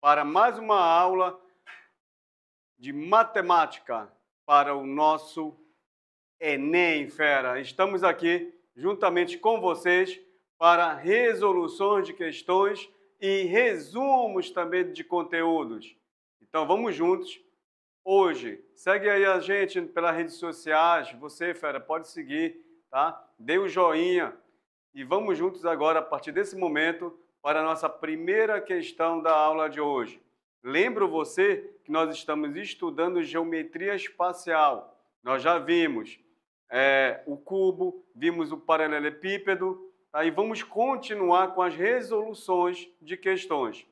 para mais uma aula de matemática para o nosso Enem, fera. Estamos aqui juntamente com vocês para resoluções de questões e resumos também de conteúdos. Então vamos juntos. Hoje, segue aí a gente pelas redes sociais. Você, fera, pode seguir, tá? Dê o joinha. E vamos juntos agora, a partir desse momento, para a nossa primeira questão da aula de hoje. Lembro você que nós estamos estudando geometria espacial. Nós já vimos o cubo, vimos o paralelepípedo, tá? E vamos continuar com as resoluções de questões.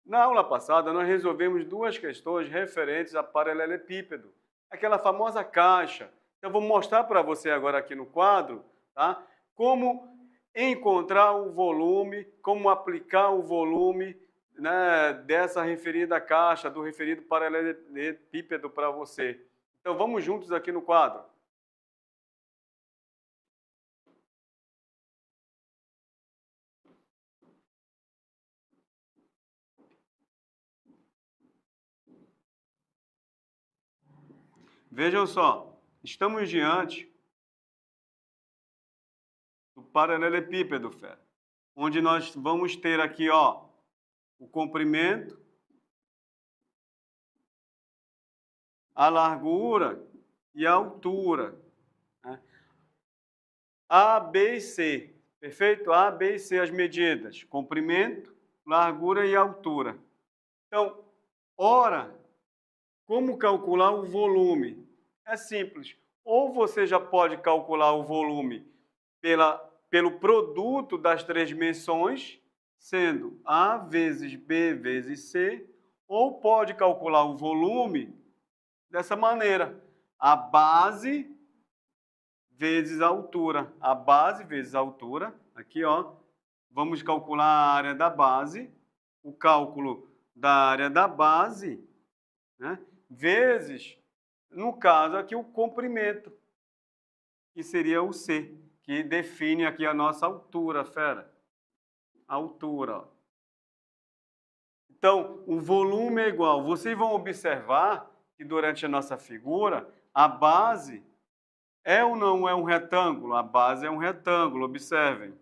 Na aula passada, nós resolvemos duas questões referentes a paralelepípedo, aquela famosa caixa. Eu vou mostrar para você agora aqui no quadro, tá? Como encontrar o volume, como aplicar o volume, né, dessa referida caixa, do referido paralelepípedo para você. Então, vamos juntos aqui no quadro. Vejam só, estamos diante do paralelepípedo, fera, onde nós vamos ter aqui, ó, o comprimento, a largura e a altura, né? A, B e C, perfeito? A, B e C as medidas, comprimento, largura e altura. Então, ora, como calcular o volume? É simples. Ou você já pode calcular o volume pelo produto das três dimensões, sendo A vezes B vezes C, ou pode calcular o volume dessa maneira, a base vezes a altura. A base vezes a altura, aqui ó, vamos calcular a área da base, o cálculo da área da base, né, vezes, no caso aqui, o comprimento, que seria o C, que define aqui a nossa altura, fera. A altura, ó. Então, o volume é igual. Vocês vão observar que durante a nossa figura, a base é ou não é um retângulo? A base é um retângulo, observem.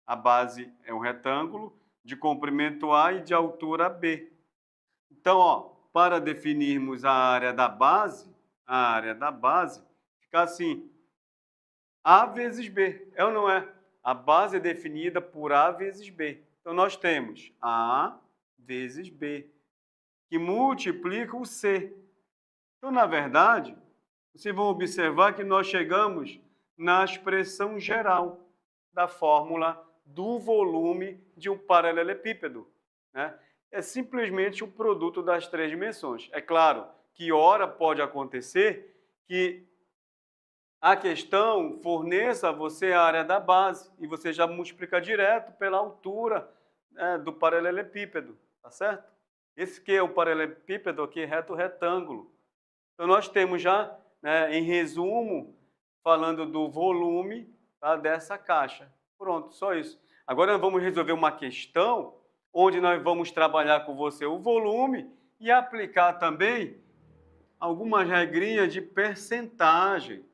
A base é um retângulo de comprimento A e de altura B. Então, ó, para definirmos a área da base, fica assim, A vezes B, é ou não é? A base é definida por A vezes B. Então, nós temos A vezes B, que multiplica o C. Então, na verdade, vocês vão observar que nós chegamos na expressão geral da fórmula do volume de um paralelepípedo, né? É simplesmente o produto das três dimensões. É claro que ora pode acontecer que a questão forneça a você a área da base e você já multiplica direto pela altura, né, do paralelepípedo, tá certo? Esse que é o paralelepípedo aqui, reto retângulo. Então nós temos já, né, em resumo, falando do volume, tá, dessa caixa. Pronto, só isso. Agora nós vamos resolver uma questão onde nós vamos trabalhar com você o volume e aplicar também algumas regrinhas de percentagem.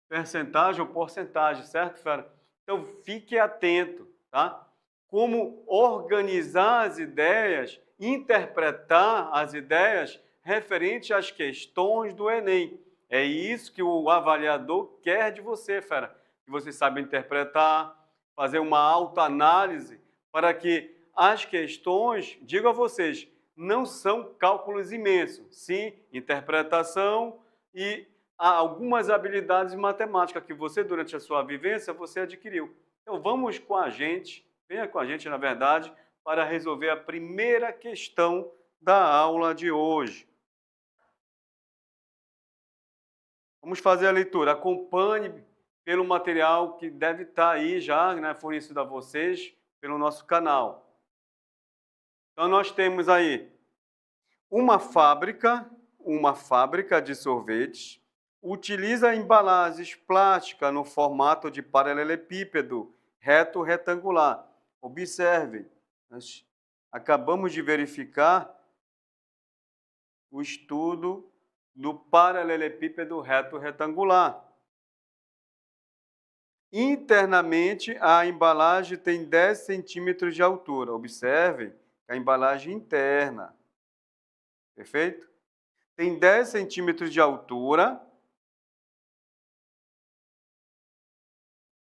Percentagem ou porcentagem, certo, fera? Então fique atento, tá? Como organizar as ideias, interpretar as ideias referente às questões do Enem. É isso que o avaliador quer de você, fera. Que você saiba interpretar, fazer uma autoanálise para que as questões, digo a vocês, não são cálculos imensos, sim, interpretação e algumas habilidades matemáticas que você, durante a sua vivência, você adquiriu. Então, vamos com a gente, venha com a gente, na verdade, para resolver a primeira questão da aula de hoje. Vamos fazer a leitura. Acompanhe pelo material que deve estar aí já, né, fornecido a vocês pelo nosso canal. Então, nós temos aí uma fábrica de sorvetes, utiliza embalagens plásticas no formato de paralelepípedo reto retangular. Observem, nós acabamos de verificar o estudo do paralelepípedo reto retangular. Internamente, a embalagem tem 10 centímetros de altura. Observem a embalagem interna. Perfeito? Tem 10 centímetros de altura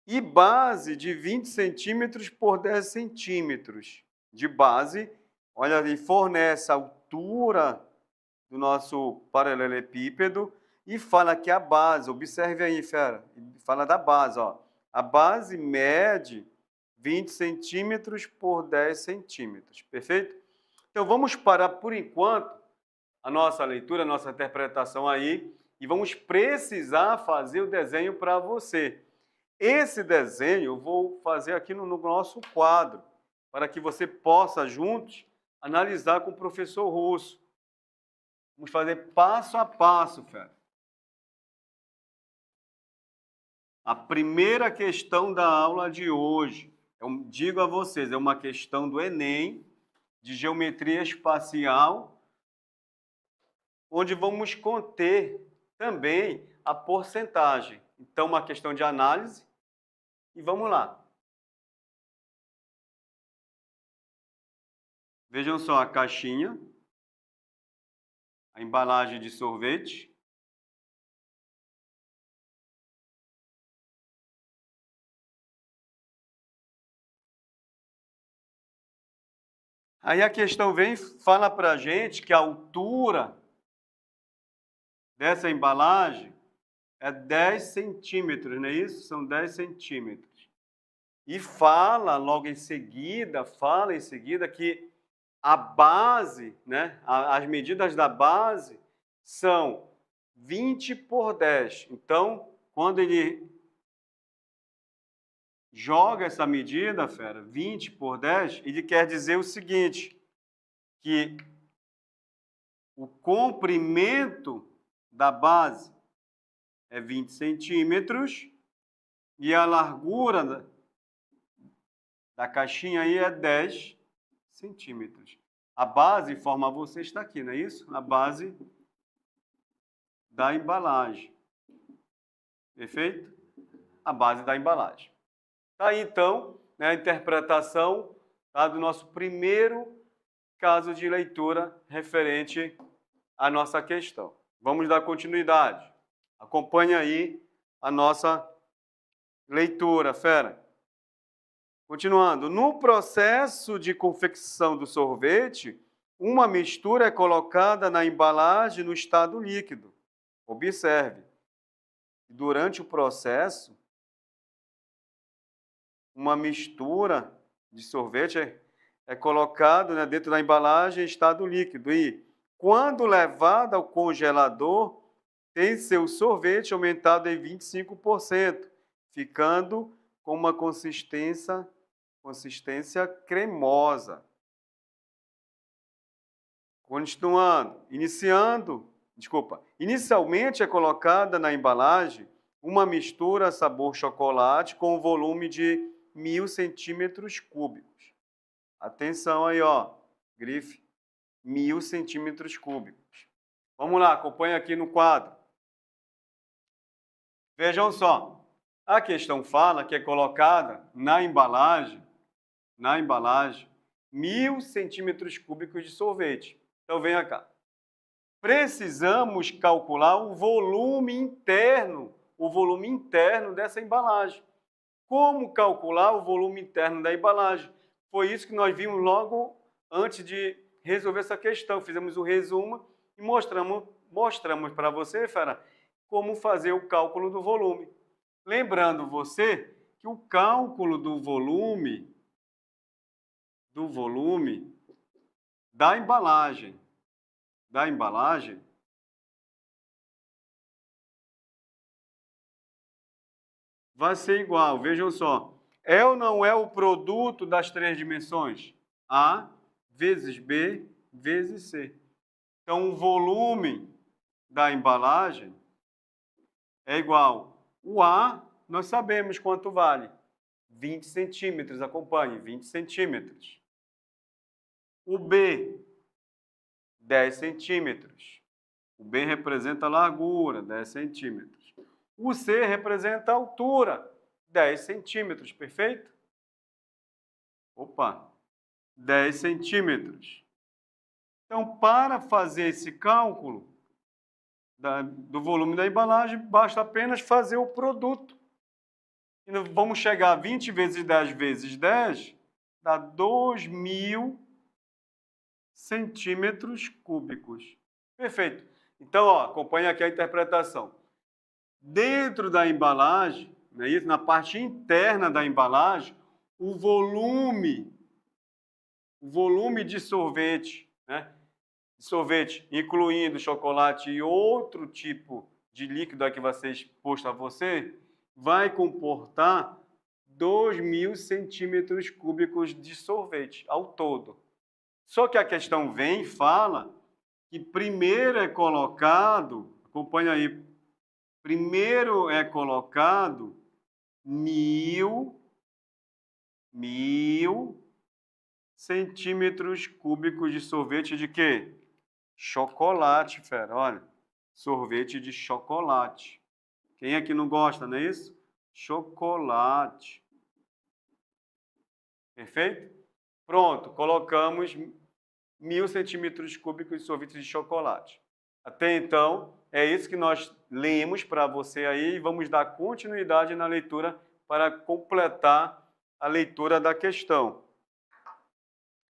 e base de 20 centímetros por 10 centímetros de base. Olha ali, fornece a altura do nosso paralelepípedo e fala que a base, observe aí, fera, fala da base, ó. A base mede 20 centímetros por 10 centímetros, perfeito? Então, vamos parar por enquanto a nossa leitura, a nossa interpretação aí e vamos precisar fazer o desenho para você. Esse desenho eu vou fazer aqui no nosso quadro, para que você possa juntos analisar com o professor Russo. Vamos fazer passo a passo, fera. A primeira questão da aula de hoje, eu digo a vocês, é uma questão do Enem, de geometria espacial, onde vamos conter também a porcentagem. Então, uma questão de análise, e vamos lá. Vejam só a caixinha, a embalagem de sorvete. Aí a questão vem e fala para a gente que a altura dessa embalagem é 10 centímetros, não é isso? São 10 centímetros. E fala logo em seguida, que a base, né, as medidas da base são 20 por 10. Então, quando ele joga essa medida, fera, 20 por 10, ele quer dizer o seguinte, que o comprimento da base é 20 centímetros e a largura da caixinha aí é 10 centímetros. A base, informa você, está aqui, não é isso? A base da embalagem. Perfeito? A base da embalagem. Tá aí, então, né, a interpretação, tá, do nosso primeiro caso de leitura referente à nossa questão. Vamos dar continuidade. Acompanhe aí a nossa leitura, fera. Continuando, no processo de confecção do sorvete, uma mistura é colocada na embalagem no estado líquido. Observe, durante o processo, uma mistura de sorvete é colocada, né, dentro da embalagem em estado líquido e, quando levada ao congelador, tem seu sorvete aumentado em 25%, ficando com uma consistência cremosa. Continuando, inicialmente é colocada na embalagem uma mistura sabor chocolate com um volume de 1000 centímetros cúbicos. Atenção aí, ó, grife, 1000 centímetros cúbicos. Vamos lá, acompanha aqui no quadro. Vejam só, a questão fala que é colocada na embalagem, 1000 centímetros cúbicos de sorvete. Então, venha cá. Precisamos calcular o volume interno dessa embalagem. Como calcular o volume interno da embalagem? Foi isso que nós vimos logo antes de resolver essa questão. Fizemos o resumo e mostramos para você, fera, como fazer o cálculo do volume. Lembrando você que o cálculo do volume da embalagem vai ser igual, vejam só, é ou não é o produto das três dimensões? A vezes B vezes C. Então, o volume da embalagem é igual. O A, nós sabemos quanto vale, 20 centímetros, acompanhe, 20 centímetros. O B, 10 centímetros. O B representa a largura, 10 centímetros. O C representa a altura, 10 centímetros, perfeito? Opa, 10 centímetros. Então, para fazer esse cálculo do volume da embalagem, basta apenas fazer o produto. E vamos chegar a 20 vezes 10 vezes 10, dá 2.000 centímetros cúbicos. Perfeito. Então, ó, acompanha aqui a interpretação. Dentro da embalagem, né, isso, na parte interna da embalagem, o volume de sorvete, né, incluindo chocolate e outro tipo de líquido que vai ser exposto a você, vai comportar 2.000 centímetros cúbicos de sorvete ao todo. Só que a questão vem e fala que primeiro é colocado, acompanha aí, primeiro é colocado 1.000 centímetros cúbicos de sorvete de quê? Chocolate, fera, olha, sorvete de chocolate. Quem aqui não gosta, não é isso? Chocolate. Perfeito? Pronto, colocamos 1.000 centímetros cúbicos de sorvete de chocolate. Até então, é isso que nós lemos para você aí e vamos dar continuidade na leitura para completar a leitura da questão.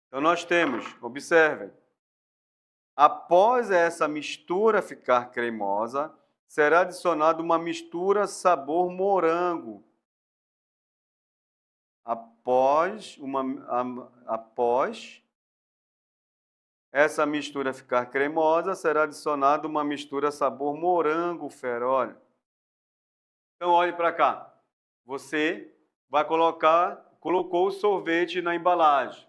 Então, nós temos, observem, após essa mistura ficar cremosa, será adicionada uma mistura sabor morango. Após essa mistura ficar cremosa, será adicionada uma mistura sabor morango, fera, olha. Então, olhe para cá. Você vai colocou o sorvete na embalagem,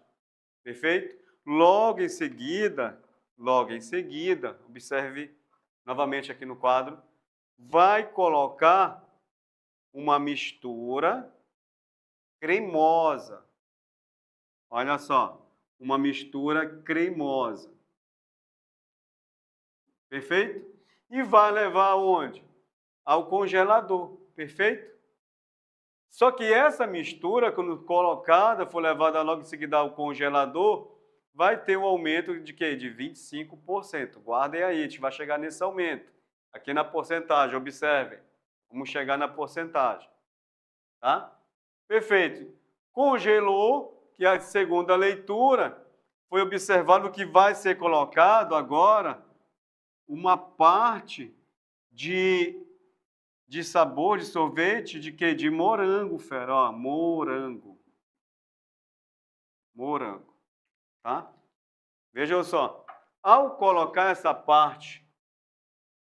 perfeito? Logo em seguida, observe novamente aqui no quadro, vai colocar uma mistura cremosa. Olha só, uma mistura cremosa. Perfeito? E vai levar aonde? Ao congelador, perfeito? Só que essa mistura, quando colocada, for levada logo em seguida ao congelador, vai ter um aumento de quê? De 25%. Guardem aí, a gente vai chegar nesse aumento. Aqui na porcentagem, observem. Vamos chegar na porcentagem. Tá? Perfeito. Congelou, que a segunda leitura foi observado que vai ser colocado agora uma parte de sabor de sorvete de quê? De morango, fera, ó, morango. Morango, tá? Vejam só, ao colocar essa parte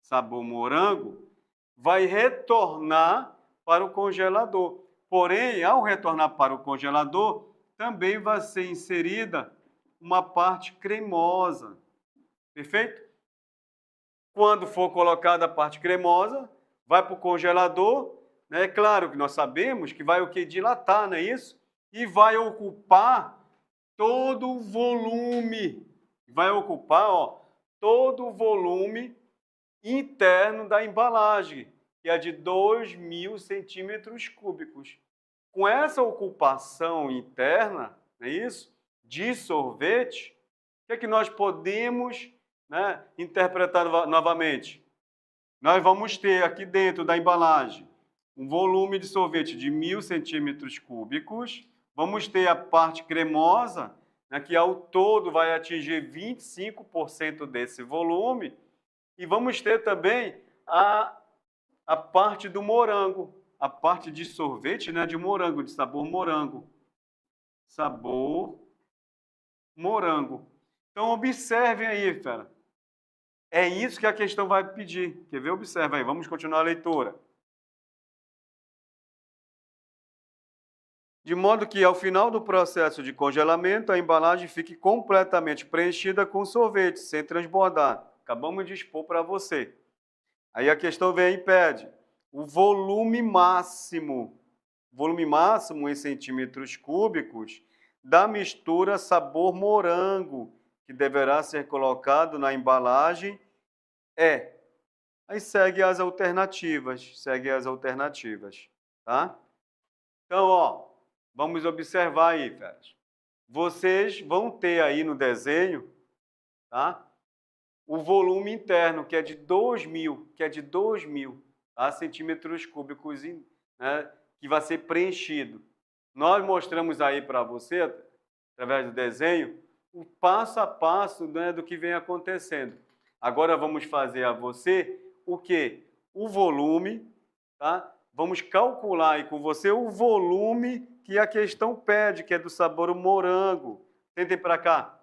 sabor morango, vai retornar para o congelador. Porém, ao retornar para o congelador, também vai ser inserida uma parte cremosa. Perfeito? Quando for colocada a parte cremosa, vai para o congelador, né? É claro que nós sabemos que vai o que? Dilatar, não é isso? E vai ocupar todo o volume. Vai ocupar, ó, todo o volume interno da embalagem, que é de 2.000 centímetros cúbicos. Com essa ocupação interna, não é isso? De sorvete, o que nós podemos, né, interpretar novamente? Nós vamos ter aqui dentro da embalagem um volume de sorvete de 1.000 centímetros cúbicos, vamos ter a parte cremosa, né, que ao todo vai atingir 25% desse volume, e vamos ter também a parte do morango, a parte de sorvete, né, de morango, de sabor morango. Sabor morango. Então, observem aí, fera. É isso que a questão vai pedir. Quer ver? Observa aí. Vamos continuar a leitura. De modo que, ao final do processo de congelamento, a embalagem fique completamente preenchida com sorvete, sem transbordar. Acabamos de expor para você. Aí a questão vem e pede o volume máximo volume máximo em centímetros cúbicos da mistura sabor morango, que deverá ser colocado na embalagem, é. Aí segue as alternativas, tá? Então, ó, vamos observar aí, feras. Vocês vão ter aí no desenho, tá? O volume interno, que é de 2.000, tá? Centímetros cúbicos, né, que vai ser preenchido. Nós mostramos aí para você, através do desenho, o passo a passo, né, do que vem acontecendo. Agora vamos fazer a você o quê? O volume, tá? Vamos calcular aí com você o volume que a questão pede, que é do sabor morango. Tentem para cá.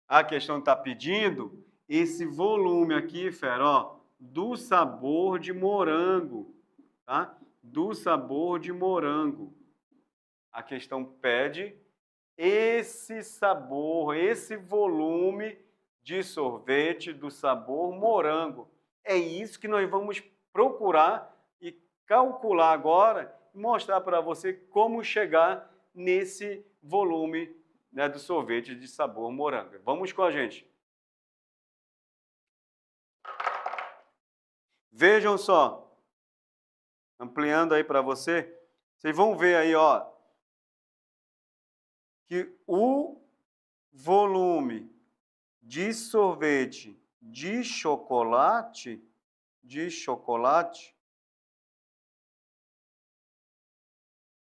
A questão está pedindo esse volume aqui, fera, ó, do sabor de morango, tá? Do sabor de morango. A questão pede esse sabor, esse volume de sorvete do sabor morango. É isso que nós vamos procurar e calcular agora e mostrar para você como chegar nesse volume, né, do sorvete de sabor morango. Vamos com a gente. Vejam só, ampliando aí para você, vocês vão ver aí, ó, que o volume de sorvete de chocolate,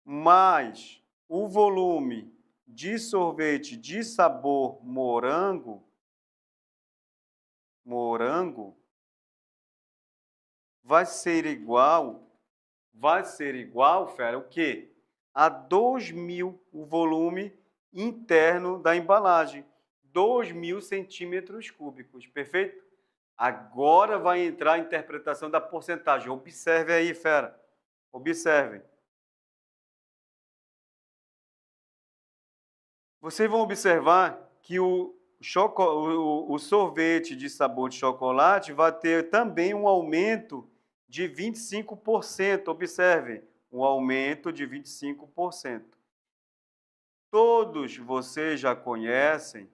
mais o volume de sorvete de sabor morango, vai ser igual, fera, o quê? A 2.000, o volume interno da embalagem. 2.000 centímetros cúbicos, perfeito? Agora vai entrar a interpretação da porcentagem. Observe aí, fera. Observem. Vocês vão observar que o sorvete de sabor de chocolate vai ter também um aumento de 25%. Observem, um aumento de 25%. Todos vocês já conhecem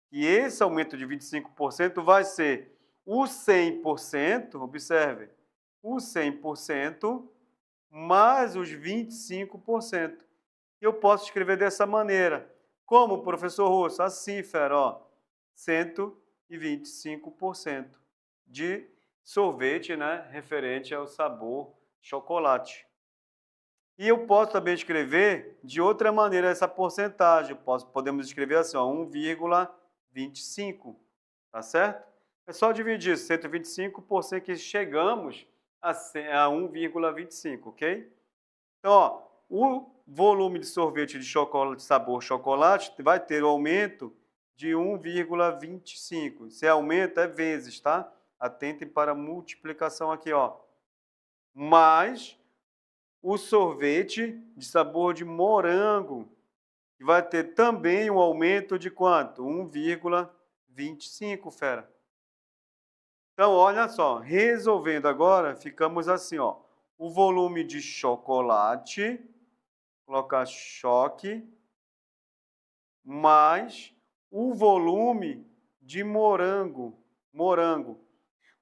que esse aumento de 25% vai ser o 100%, observem, o 100% mais os 25%. Eu posso escrever dessa maneira. Como, professor Russo? Assim, fera, ó, 125% de sorvete, né, referente ao sabor chocolate. E eu posso também escrever de outra maneira essa porcentagem. Podemos escrever assim, ó, 1,25, tá certo? É só dividir 125% que chegamos a 1,25, ok? Então, ó, o volume de sorvete de chocolate, de sabor chocolate, vai ter o aumento de 1,25. Se aumenta, é vezes, tá? Atentem para a multiplicação aqui, ó. Mais o sorvete de sabor de morango, que vai ter também um aumento de quanto? 1,25, fera. Então, olha só, resolvendo agora, ficamos assim, ó. O volume de chocolate, colocar choque, mais o volume de morango.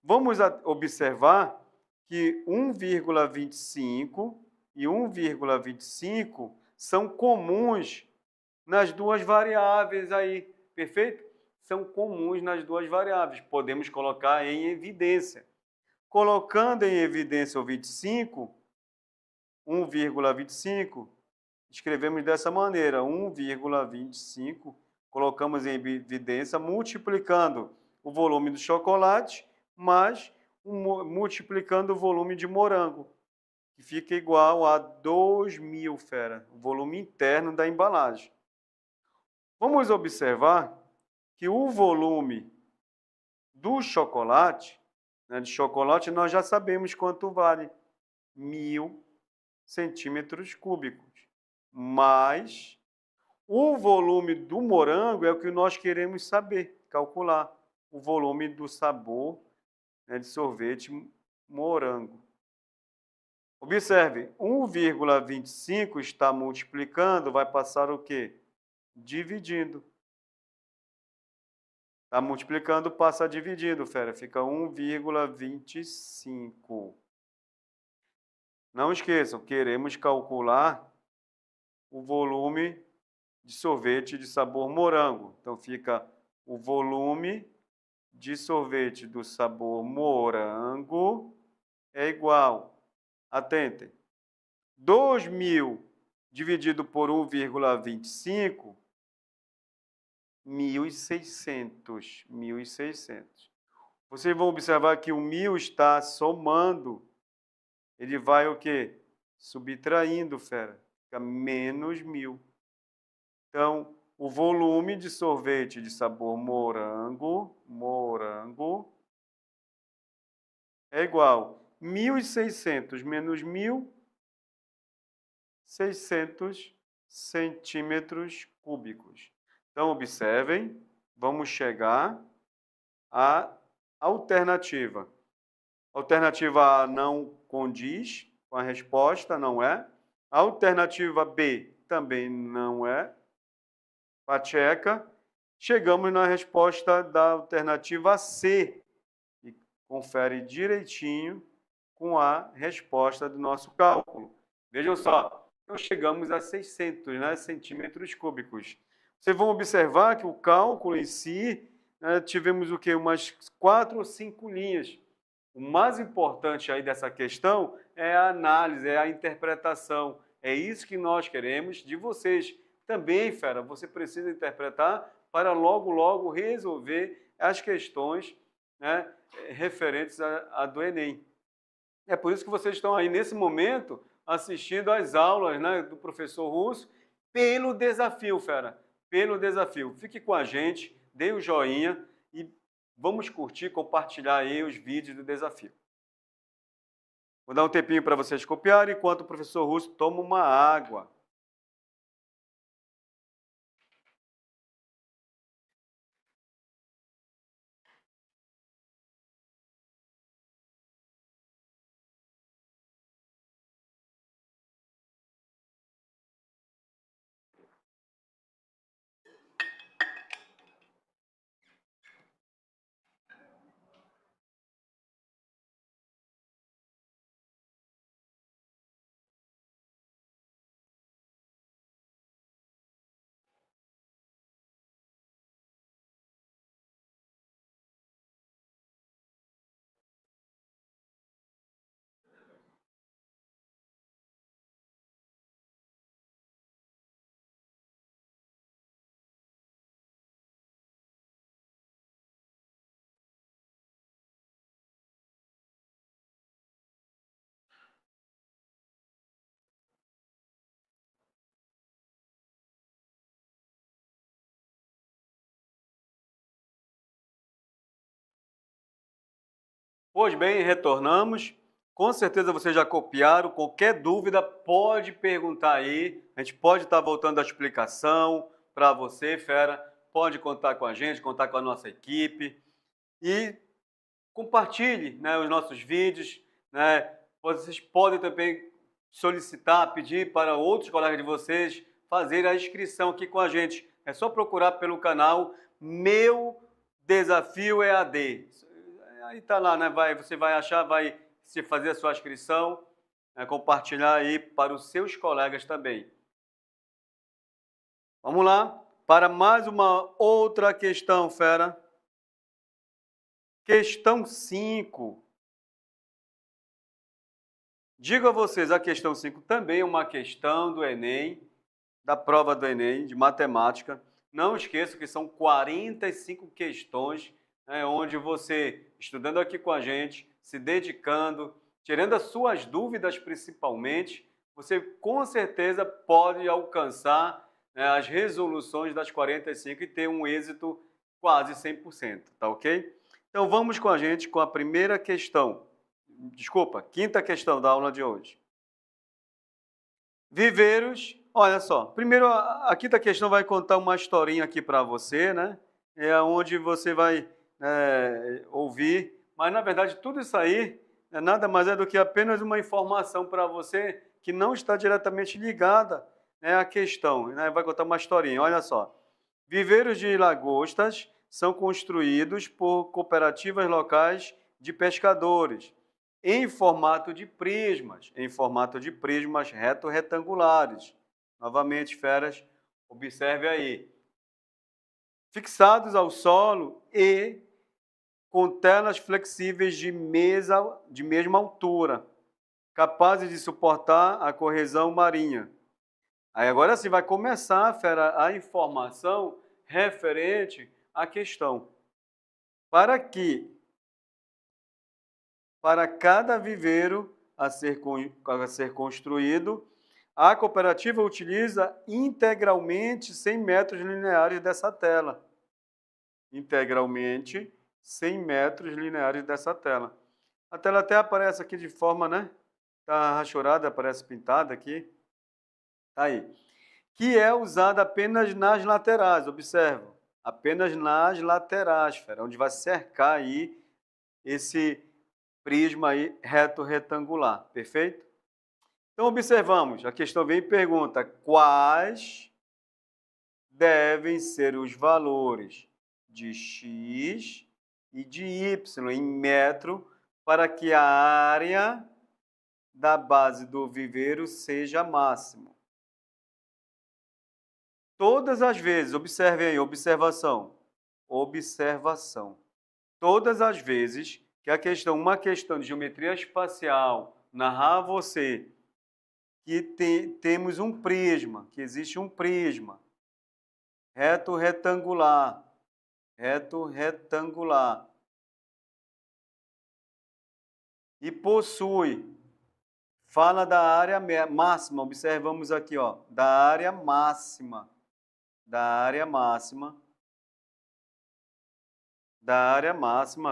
Vamos observar que 1,25 e 1,25 são comuns nas duas variáveis aí, perfeito? São comuns nas duas variáveis, podemos colocar em evidência. Colocando em evidência o 25, 1,25, escrevemos dessa maneira, 1,25, colocamos em evidência, multiplicando o volume do chocolate, mais multiplicando o volume de morango, que fica igual a 2.000, fera, o volume interno da embalagem. Vamos observar que o volume do chocolate, né, de chocolate, nós já sabemos quanto vale, 1.000 centímetros cúbicos, mais o volume do morango é o que nós queremos saber, calcular o volume do sabor, né, de sorvete morango. Observe, 1,25 está multiplicando, vai passar o quê? Dividindo. Está multiplicando, passa dividindo, fera. Fica 1,25. Não esqueçam, queremos calcular o volume de sorvete de sabor morango. Então, fica o volume de sorvete do sabor morango é igual. Atentem. 2.000 dividido por 1,25, 1.600. 1.600. Vocês vão observar que o 1.000 está somando. Ele vai o quê? Subtraindo, fera. Fica menos 1.000. Então, o volume de sorvete de sabor morango é igual 1.600 menos 1.000, 600 centímetros cúbicos. Então, observem, vamos chegar à alternativa. A alternativa A não condiz com a resposta, não é. A alternativa B também não é. Pacheca. Chegamos na resposta da alternativa C. E confere direitinho com a resposta do nosso cálculo. Vejam só, nós chegamos a 600, né, centímetros cúbicos. Vocês vão observar que o cálculo em si, tivemos o quê? Umas 4 ou 5 linhas. O mais importante aí dessa questão é a análise, é a interpretação. É isso que nós queremos de vocês. Também, fera, você precisa interpretar para logo, logo resolver as questões, né, referentes a do Enem. É por isso que vocês estão aí, nesse momento, assistindo às aulas, né, do professor Russo, pelo desafio, fera. Pelo desafio. Fique com a gente, dê o joinha e vamos curtir, compartilhar aí os vídeos do desafio. Vou dar um tempinho para vocês copiarem, enquanto o professor Russo toma uma água. Pois bem, retornamos. Com certeza vocês já copiaram. Qualquer dúvida, pode perguntar aí. A gente pode estar voltando a explicação para você, fera. Pode contar com a gente, contar com a nossa equipe. E compartilhe, né, os nossos vídeos. Né? Vocês podem também solicitar, pedir para outros colegas de vocês fazerem a inscrição aqui com a gente. É só procurar pelo canal Meu Desafio EAD. Aí está lá, né? Você vai achar, vai se fazer a sua inscrição, compartilhar aí para os seus colegas também. Vamos lá para mais uma outra questão, fera. Questão 5. Digo a vocês, a questão 5 também é uma questão do Enem, da prova do Enem, de matemática. Não esqueça que são 45 questões, onde você, estudando aqui com a gente, se dedicando, tirando as suas dúvidas principalmente, você com certeza pode alcançar as resoluções das 45 e ter um êxito quase 100%, tá ok? Então vamos com a gente com a primeira questão. Desculpa, quinta questão da aula de hoje. Viveiros, olha só, primeiro a quinta questão vai contar uma historinha aqui para você, né? É onde você vai ouvir, mas na verdade tudo isso aí nada mais é do que apenas uma informação para você que não está diretamente ligada, né, à questão. Né? Vai contar uma historinha, olha só. Viveiros de lagostas são construídos por cooperativas locais de pescadores, em formato de prismas reto-retangulares. Novamente, feras, observe aí. Fixados ao solo e com telas flexíveis de mesma altura, capazes de suportar a corrosão marinha. Aí agora sim vai começar, fera, a informação referente à questão. Para cada viveiro a ser construído, a cooperativa utiliza integralmente 100 metros lineares dessa tela. Integralmente 100 metros lineares dessa tela. A tela até aparece aqui de forma, né? Está rachurada, aparece pintada aqui. Tá aí. Que é usada apenas nas laterais, observa. Apenas nas laterais, fera, onde vai cercar aí esse prisma aí reto-retangular, perfeito? Então, observamos, a questão vem e pergunta, quais devem ser os valores de x e de y em metro para que a área da base do viveiro seja máximo. Todas as vezes, observem aí, observação. Todas as vezes que uma questão de geometria espacial narrar a você que temos um prisma, que existe um prisma reto-retangular, e fala da área máxima, observamos aqui, ó, da área máxima,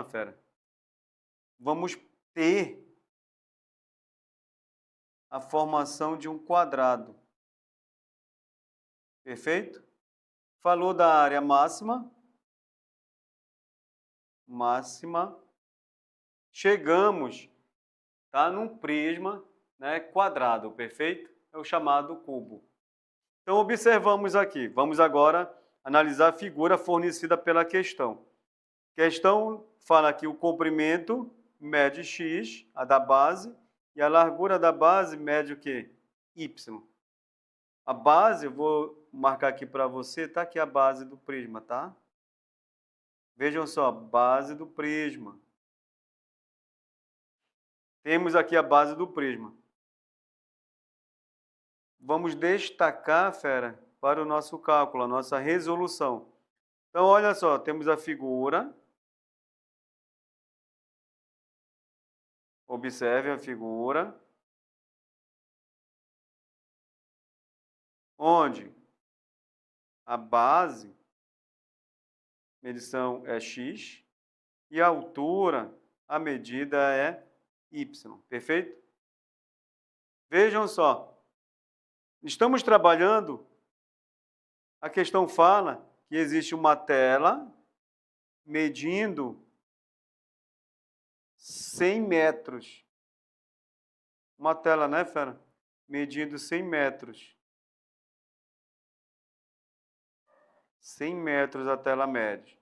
fera. Vamos ter a formação de um quadrado. Perfeito? Falou da área máxima. Chegamos, tá, num prisma, né, quadrado, perfeito? É o chamado cubo. Então, observamos aqui. Vamos agora analisar a figura fornecida pela questão. A questão fala que o comprimento mede x, a da base, e a largura da base mede o quê? Y. A base, eu vou marcar aqui para você, tá aqui a base do prisma, tá? Vejam só, base do prisma. Temos aqui a base do prisma. Vamos destacar, fera, para o nosso cálculo, a nossa resolução. Então, olha só, temos a figura. Observe a figura. Onde a base, medição é x, e a altura, a medida é y. Perfeito? Vejam só. Estamos trabalhando, a questão fala que existe uma tela medindo 100 metros. Uma tela, né, fera? Medindo 100 metros. 100 metros a tela mede.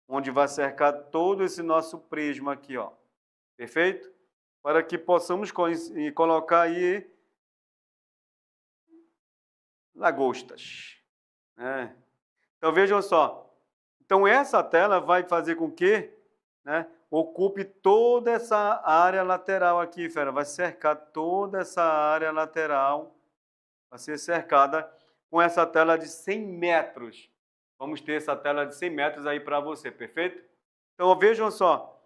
Onde vai cercar todo esse nosso prisma aqui, ó. Perfeito? Para que possamos colocar aí lagostas. Né? Então, vejam só. Então, essa tela vai fazer com que, né, ocupe toda essa área lateral aqui, fera. Vai cercar toda essa área lateral. Vai ser cercada com essa tela de 100 metros. Vamos ter essa tela de 100 metros aí para você, perfeito? Então, vejam só.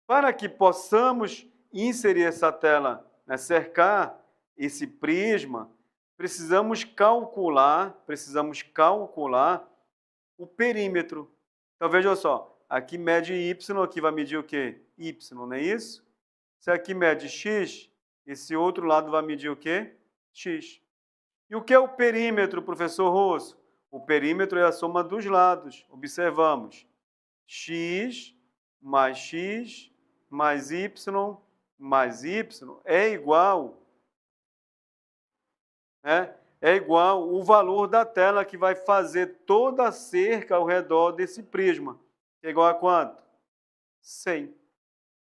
Para que possamos inserir essa tela, né, cercar esse prisma, precisamos calcular o perímetro. Então, vejam só, aqui mede y, aqui vai medir o quê? Y, não é isso? Se aqui mede x, esse outro lado vai medir o quê? X. E o que é o perímetro, professor Rosso? O perímetro é a soma dos lados. Observamos. X mais x mais y é igual, é igual o valor da tela que vai fazer toda a cerca ao redor desse prisma. É igual a quanto? 100.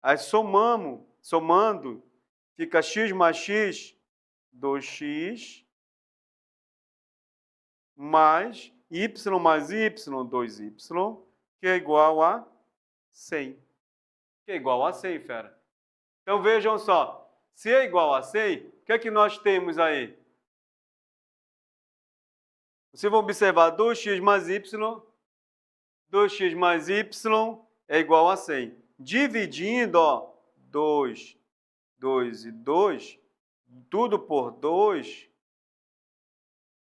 Aí somando, fica x mais x, 2x, mais y, 2y, que é igual a 100. Que é igual a 100, fera. Então, vejam só. Se é igual a 100, o que é que nós temos aí? Vocês vão observar 2x mais y é igual a 100. Dividindo, ó, 2, 2 e 2, tudo por 2,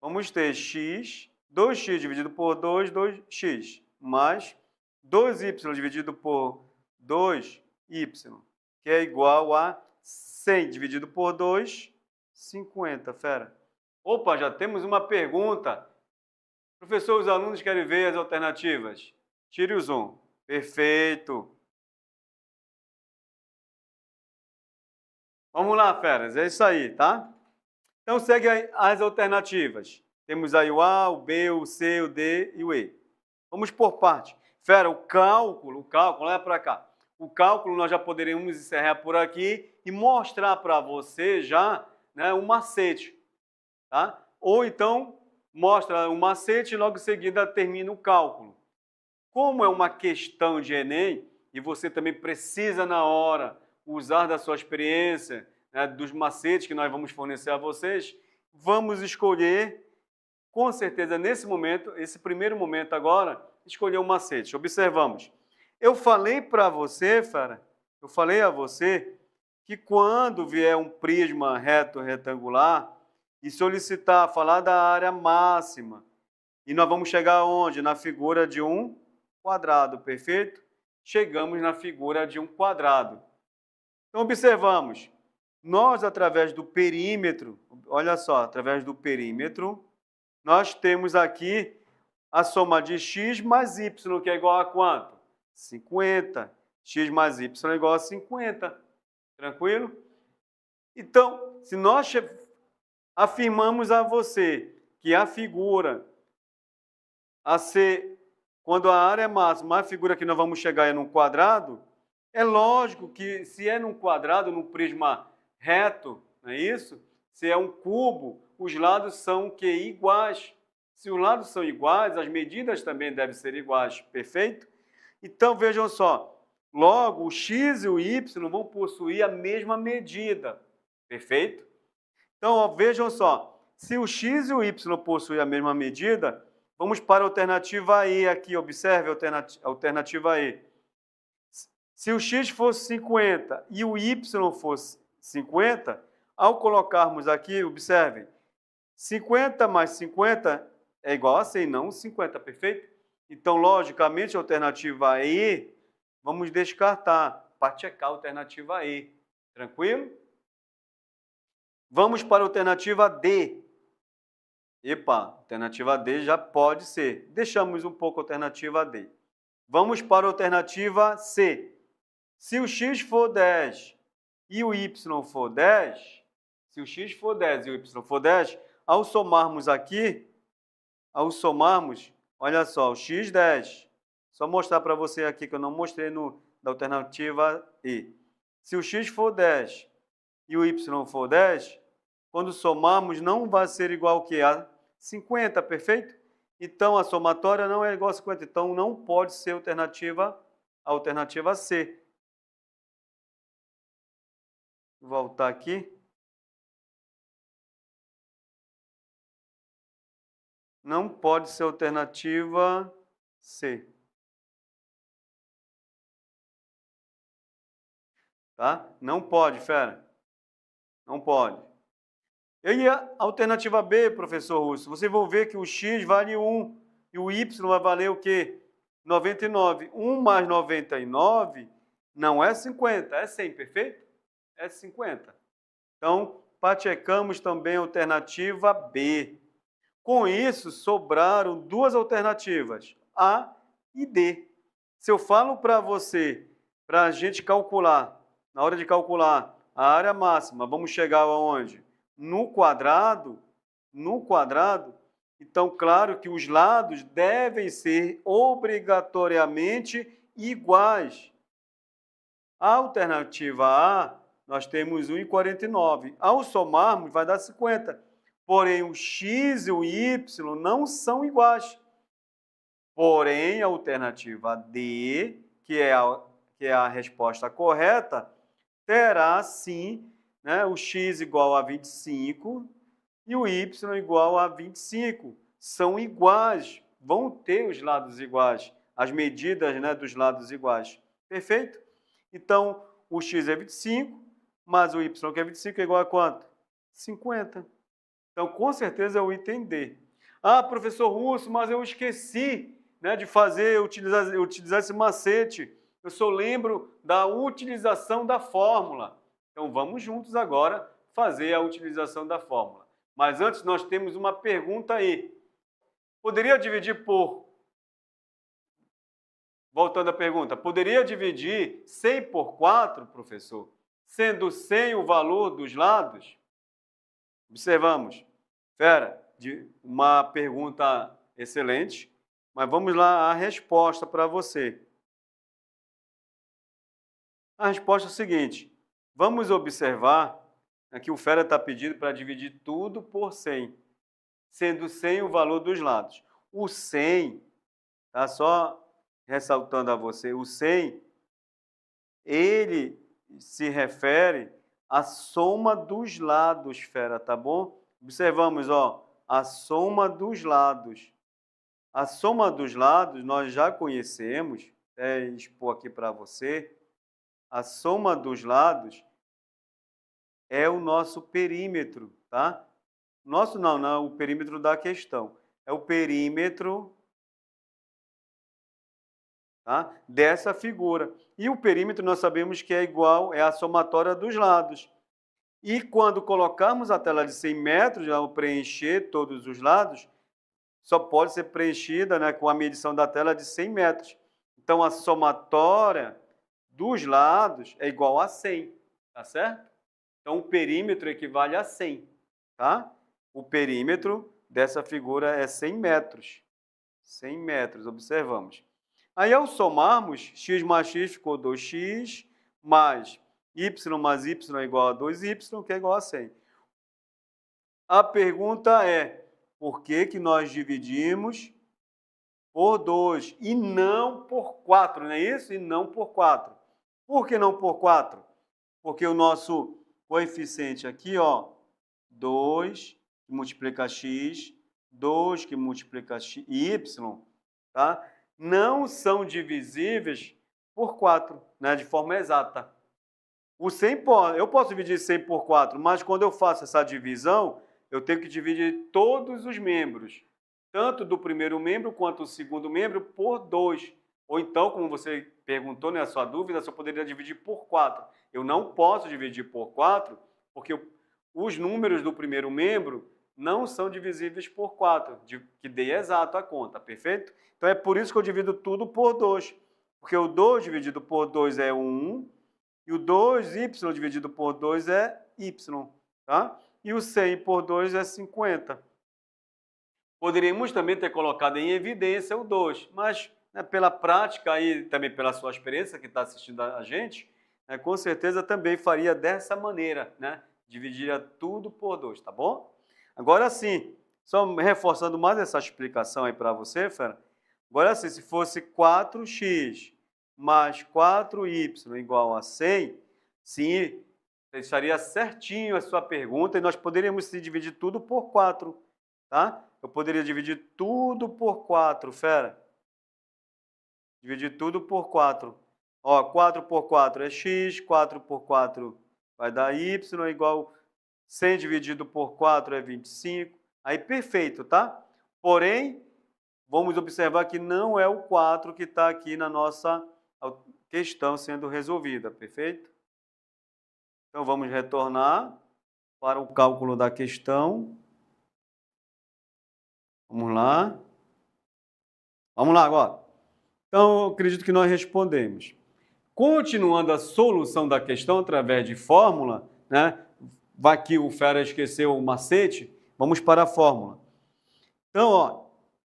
vamos ter x, 2x dividido por 2, 2x, mais 2y dividido por 2y, que é igual a 100 dividido por 2, 50, fera. Opa, já temos uma pergunta. Professor, os alunos querem ver as alternativas. Tire o zoom. Perfeito. Vamos lá, feras. É isso aí, tá? Então, segue aí as alternativas. Temos aí o A, o B, o C, o D e o E. Vamos por parte. Fera, o cálculo, olha para cá. O cálculo nós já poderíamos encerrar por aqui e mostrar para você já, né, um macete, tá? Ou então mostra um macete e logo em seguida termina o cálculo. Como é uma questão de Enem e você também precisa na hora usar da sua experiência, né, dos macetes que nós vamos fornecer a vocês, vamos escolher, com certeza nesse momento, esse primeiro momento agora, escolher um macete. Observamos. Eu falei para você, Fara, eu falei a você que quando vier um prisma reto retangular e solicitar, falar da área máxima, e nós vamos chegar aonde? Na figura de um quadrado, perfeito? Chegamos na figura de um quadrado. Então, observamos. Nós, através do perímetro, olha só, através do perímetro, nós temos aqui a soma de x mais y, que é igual a quanto? 50. X mais y é igual a 50. Tranquilo? Então, se nós afirmamos a você que a figura a ser, quando a área máxima, a figura que nós vamos chegar é num quadrado, é lógico que se é num quadrado, num prisma reto, não é isso? Se é um cubo, os lados são que iguais. Se os lados são iguais, as medidas também devem ser iguais, perfeito? Então, vejam só, logo o x e o y vão possuir a mesma medida, perfeito? Então, ó, vejam só, se o x e o y possuem a mesma medida, vamos para a alternativa E aqui, observe a alternativa E. Se o x fosse 50 e o y fosse 50, ao colocarmos aqui, observem, 50 mais 50 é igual a 100, não 50, perfeito? Então, logicamente, a alternativa E, vamos descartar, para checar a alternativa E. Tranquilo? Vamos para a alternativa D. Epa, alternativa D já pode ser. Deixamos um pouco a alternativa D. Vamos para a alternativa C. Se o x for 10 e o y for 10, se o x for 10 e o y for 10, ao somarmos aqui, olha só, o x 10. Só mostrar para você aqui que eu não mostrei da alternativa E. Se o x for 10 e o y for 10, quando somarmos não vai ser igual ao que? A 50, perfeito? Então, a somatória não é igual a 50, então não pode ser a alternativa C. Vou voltar aqui. Não pode ser a alternativa C. Tá? Não pode, fera. Não pode. E a alternativa B, professor Russo, vocês vão ver que o x vale 1 e o y vai valer o quê? 99. 1 mais 99 não é 50, é 100, perfeito? É 50. Então, pachecamos também a alternativa B. Com isso, sobraram duas alternativas, A e D. Se eu falo para você para a gente calcular, na hora de calcular a área máxima, vamos chegar aonde? No quadrado, então, claro que os lados devem ser obrigatoriamente iguais. A alternativa A, nós temos 1,49. Ao somarmos, vai dar 50. Porém, o x e o y não são iguais. Porém, a alternativa D, que é a resposta correta, terá sim, né, o x igual a 25 e o y igual a 25. São iguais, vão ter os lados iguais, as medidas, né, dos lados iguais. Perfeito? Então, o x é 25, mas o y, que é 25, é igual a quanto? 50. Então, com certeza é o item D. Ah, professor Russo, mas eu esqueci, né, de utilizar esse macete. Eu só lembro da utilização da fórmula. Então, vamos juntos agora fazer a utilização da fórmula. Mas antes, nós temos uma pergunta aí. Poderia dividir por... Voltando à pergunta, poderia dividir 100 por 4, professor? Sendo 100 o valor dos lados? Observamos. Fera, uma pergunta excelente, mas vamos lá a resposta para você. A resposta é a seguinte, vamos observar que o Fera está pedindo para dividir tudo por 100, sendo 100 o valor dos lados. O 100, tá só ressaltando a você, o 100, ele se refere à soma dos lados, Fera, tá bom? Observamos, ó, a soma dos lados. A soma dos lados nós já conhecemos, expor aqui para você. A soma dos lados é o nosso perímetro, tá? Nosso não, o perímetro da questão. É o perímetro, tá, dessa figura. E o perímetro nós sabemos que é igual, é a somatória dos lados. E quando colocarmos a tela de 100 metros, ao preencher todos os lados, só pode ser preenchida, né, com a medição da tela de 100 metros. Então, a somatória dos lados é igual a 100, tá certo? Então, o perímetro equivale a 100, tá? O perímetro dessa figura é 100 metros. 100 metros, observamos. Aí, ao somarmos, x mais x ficou 2x, mais y é igual a 2y, que é igual a 100. A pergunta é, por que nós dividimos por 2 e não por 4, não é isso? E não por 4. Por que não por 4? Porque o nosso coeficiente aqui, ó, 2 que multiplica x, 2 que multiplica y, tá? Não são divisíveis por 4, né, de forma exata. O 100, eu posso dividir 100 por 4, mas quando eu faço essa divisão, eu tenho que dividir todos os membros, tanto do primeiro membro quanto do segundo membro, por 2. Ou então, como você perguntou, né, a sua dúvida, se eu poderia dividir por 4. Eu não posso dividir por 4, porque os números do primeiro membro não são divisíveis por 4, que dê exato a conta, perfeito? Então, é por isso que eu divido tudo por 2, porque o 2 dividido por 2 é 1, e o 2y dividido por 2 é y, tá? E o 100 por 2 é 50. Poderíamos também ter colocado em evidência o 2, mas, né, pela prática e também pela sua experiência que está assistindo a gente, né, com certeza também faria dessa maneira, né? Dividiria tudo por 2, tá bom? Agora sim, só reforçando mais essa explicação aí para você, Fera. Agora sim, se fosse 4x mais 4y igual a 100, sim, estaria certinho a sua pergunta e nós poderíamos se dividir tudo por 4, tá? Eu poderia dividir tudo por 4, Fera. Dividir tudo por 4. Ó, 4 por 4 é x, 4 por 4 vai dar y, igual 100 dividido por 4 é 25. Aí, perfeito, tá? Porém, vamos observar que não é o 4 que está aqui na nossa questão sendo resolvida, perfeito? Então, vamos retornar para o cálculo da questão. Vamos lá. Vamos lá agora. Então, eu acredito que nós respondemos. Continuando a solução da questão através de fórmula, né? Vai que o fera esqueceu o macete, vamos para a fórmula. Então, ó,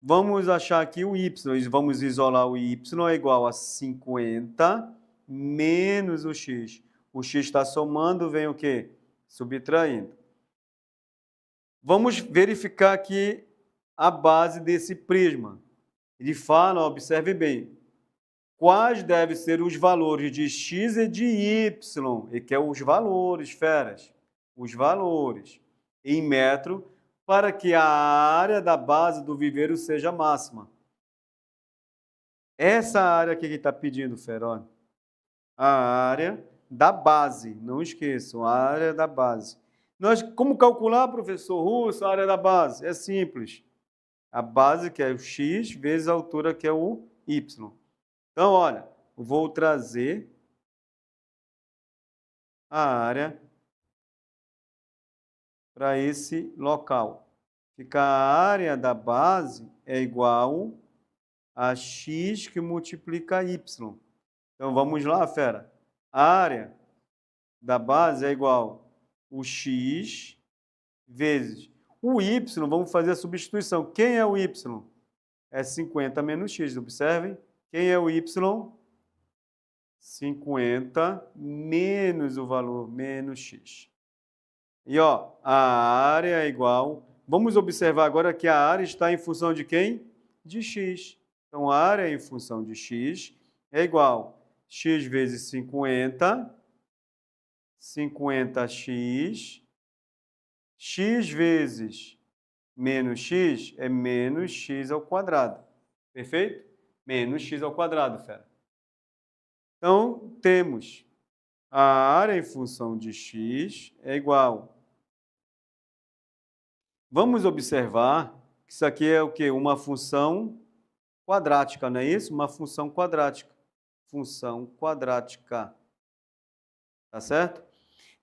vamos achar aqui o y, vamos isolar o y é igual a 50 menos o x. O x está somando, vem o quê? Subtraindo. Vamos verificar aqui a base desse prisma. Ele fala, observe bem, quais devem ser os valores de x e de y, e que é os valores, feras, os valores, em metro, para que a área da base do viveiro seja máxima. Essa área que ele está pedindo, fera, a área da base, não esqueçam, a área da base. Como calcular, professor Russo, a área da base? É simples. A base, que é o x, vezes a altura, que é o y. Então, olha, vou trazer a área para esse local. Fica a área da base é igual a x que multiplica y. Então, vamos lá, fera. A área da base é igual o x vezes o y. Vamos fazer a substituição. Quem é o y? É 50 menos x. Observem. Quem é o y? 50 menos o valor, menos x. E, ó, a área é igual... Vamos observar agora que a área está em função de quem? De x. Então, a área em função de x é igual a x vezes 50, 50x, x vezes menos x é menos x ao quadrado. Perfeito? Menos x ao quadrado, fera. Então, temos a área em função de x é igual. Vamos observar que isso aqui é o quê? Uma função quadrática, não é isso? Uma função quadrática. Função quadrática. Tá certo?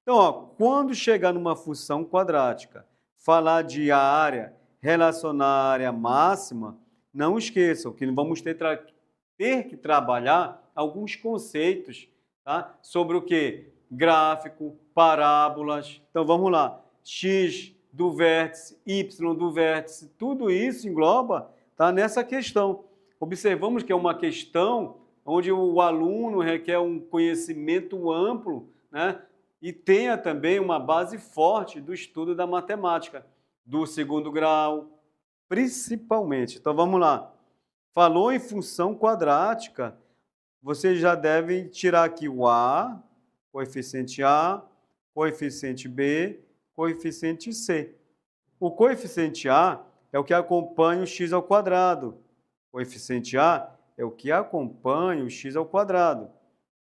Então, ó, quando chegar numa função quadrática, falar de área, relacionar a área máxima, não esqueçam que vamos ter que trabalhar alguns conceitos, tá? Sobre o que? Gráfico, parábolas. Então, vamos lá. X do vértice, Y do vértice, tudo isso engloba, tá, nessa questão. Observamos que é uma questão onde o aluno requer um conhecimento amplo, né? E tenha também uma base forte do estudo da matemática, do segundo grau, principalmente. Então, vamos lá. Falou em função quadrática, vocês já devem tirar aqui o A, coeficiente A, coeficiente B, coeficiente C. O coeficiente A é o que acompanha o x ao quadrado. O coeficiente A é o que acompanha o x ao quadrado.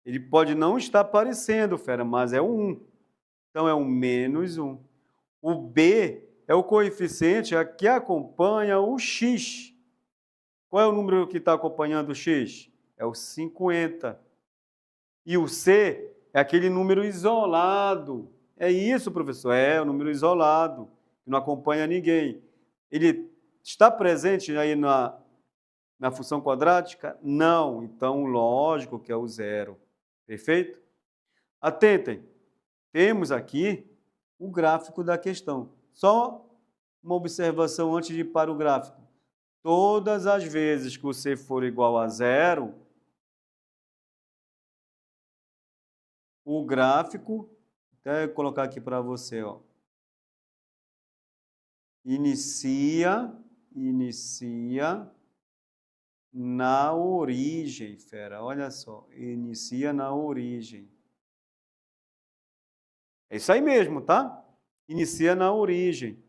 Ele pode não estar aparecendo, fera, mas é o 1. Então, é o menos 1. O B é o coeficiente que acompanha o x. Qual é o número que está acompanhando o x? É o 50. E o C é aquele número isolado. É isso, professor? É o número isolado, que não acompanha ninguém. Ele está presente aí na função quadrática? Não. Então, lógico que é o zero. Perfeito? Atentem. Temos aqui o gráfico da questão. Só uma observação antes de ir para o gráfico. Todas as vezes que o C for igual a zero, o gráfico, até colocar aqui para você, ó, inicia na origem, fera. Olha só, inicia na origem. É isso aí mesmo, tá? Inicia na origem.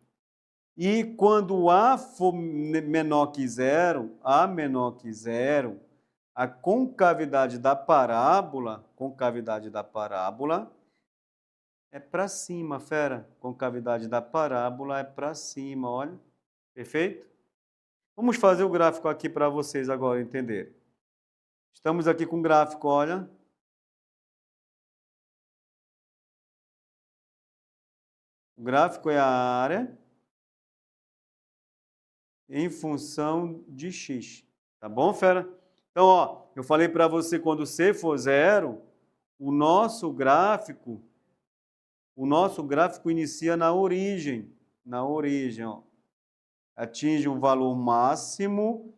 E quando A for menor que zero, A menor que zero, a concavidade da parábola é para cima, fera. Concavidade da parábola é para cima, olha. Perfeito? Vamos fazer o gráfico aqui para vocês agora entenderem. Estamos aqui com o gráfico, olha. O gráfico é a área em função de x. Tá bom, fera? Então, ó, eu falei para você, quando C for 0, o nosso gráfico inicia na origem. Na origem, ó. Atinge um valor máximo,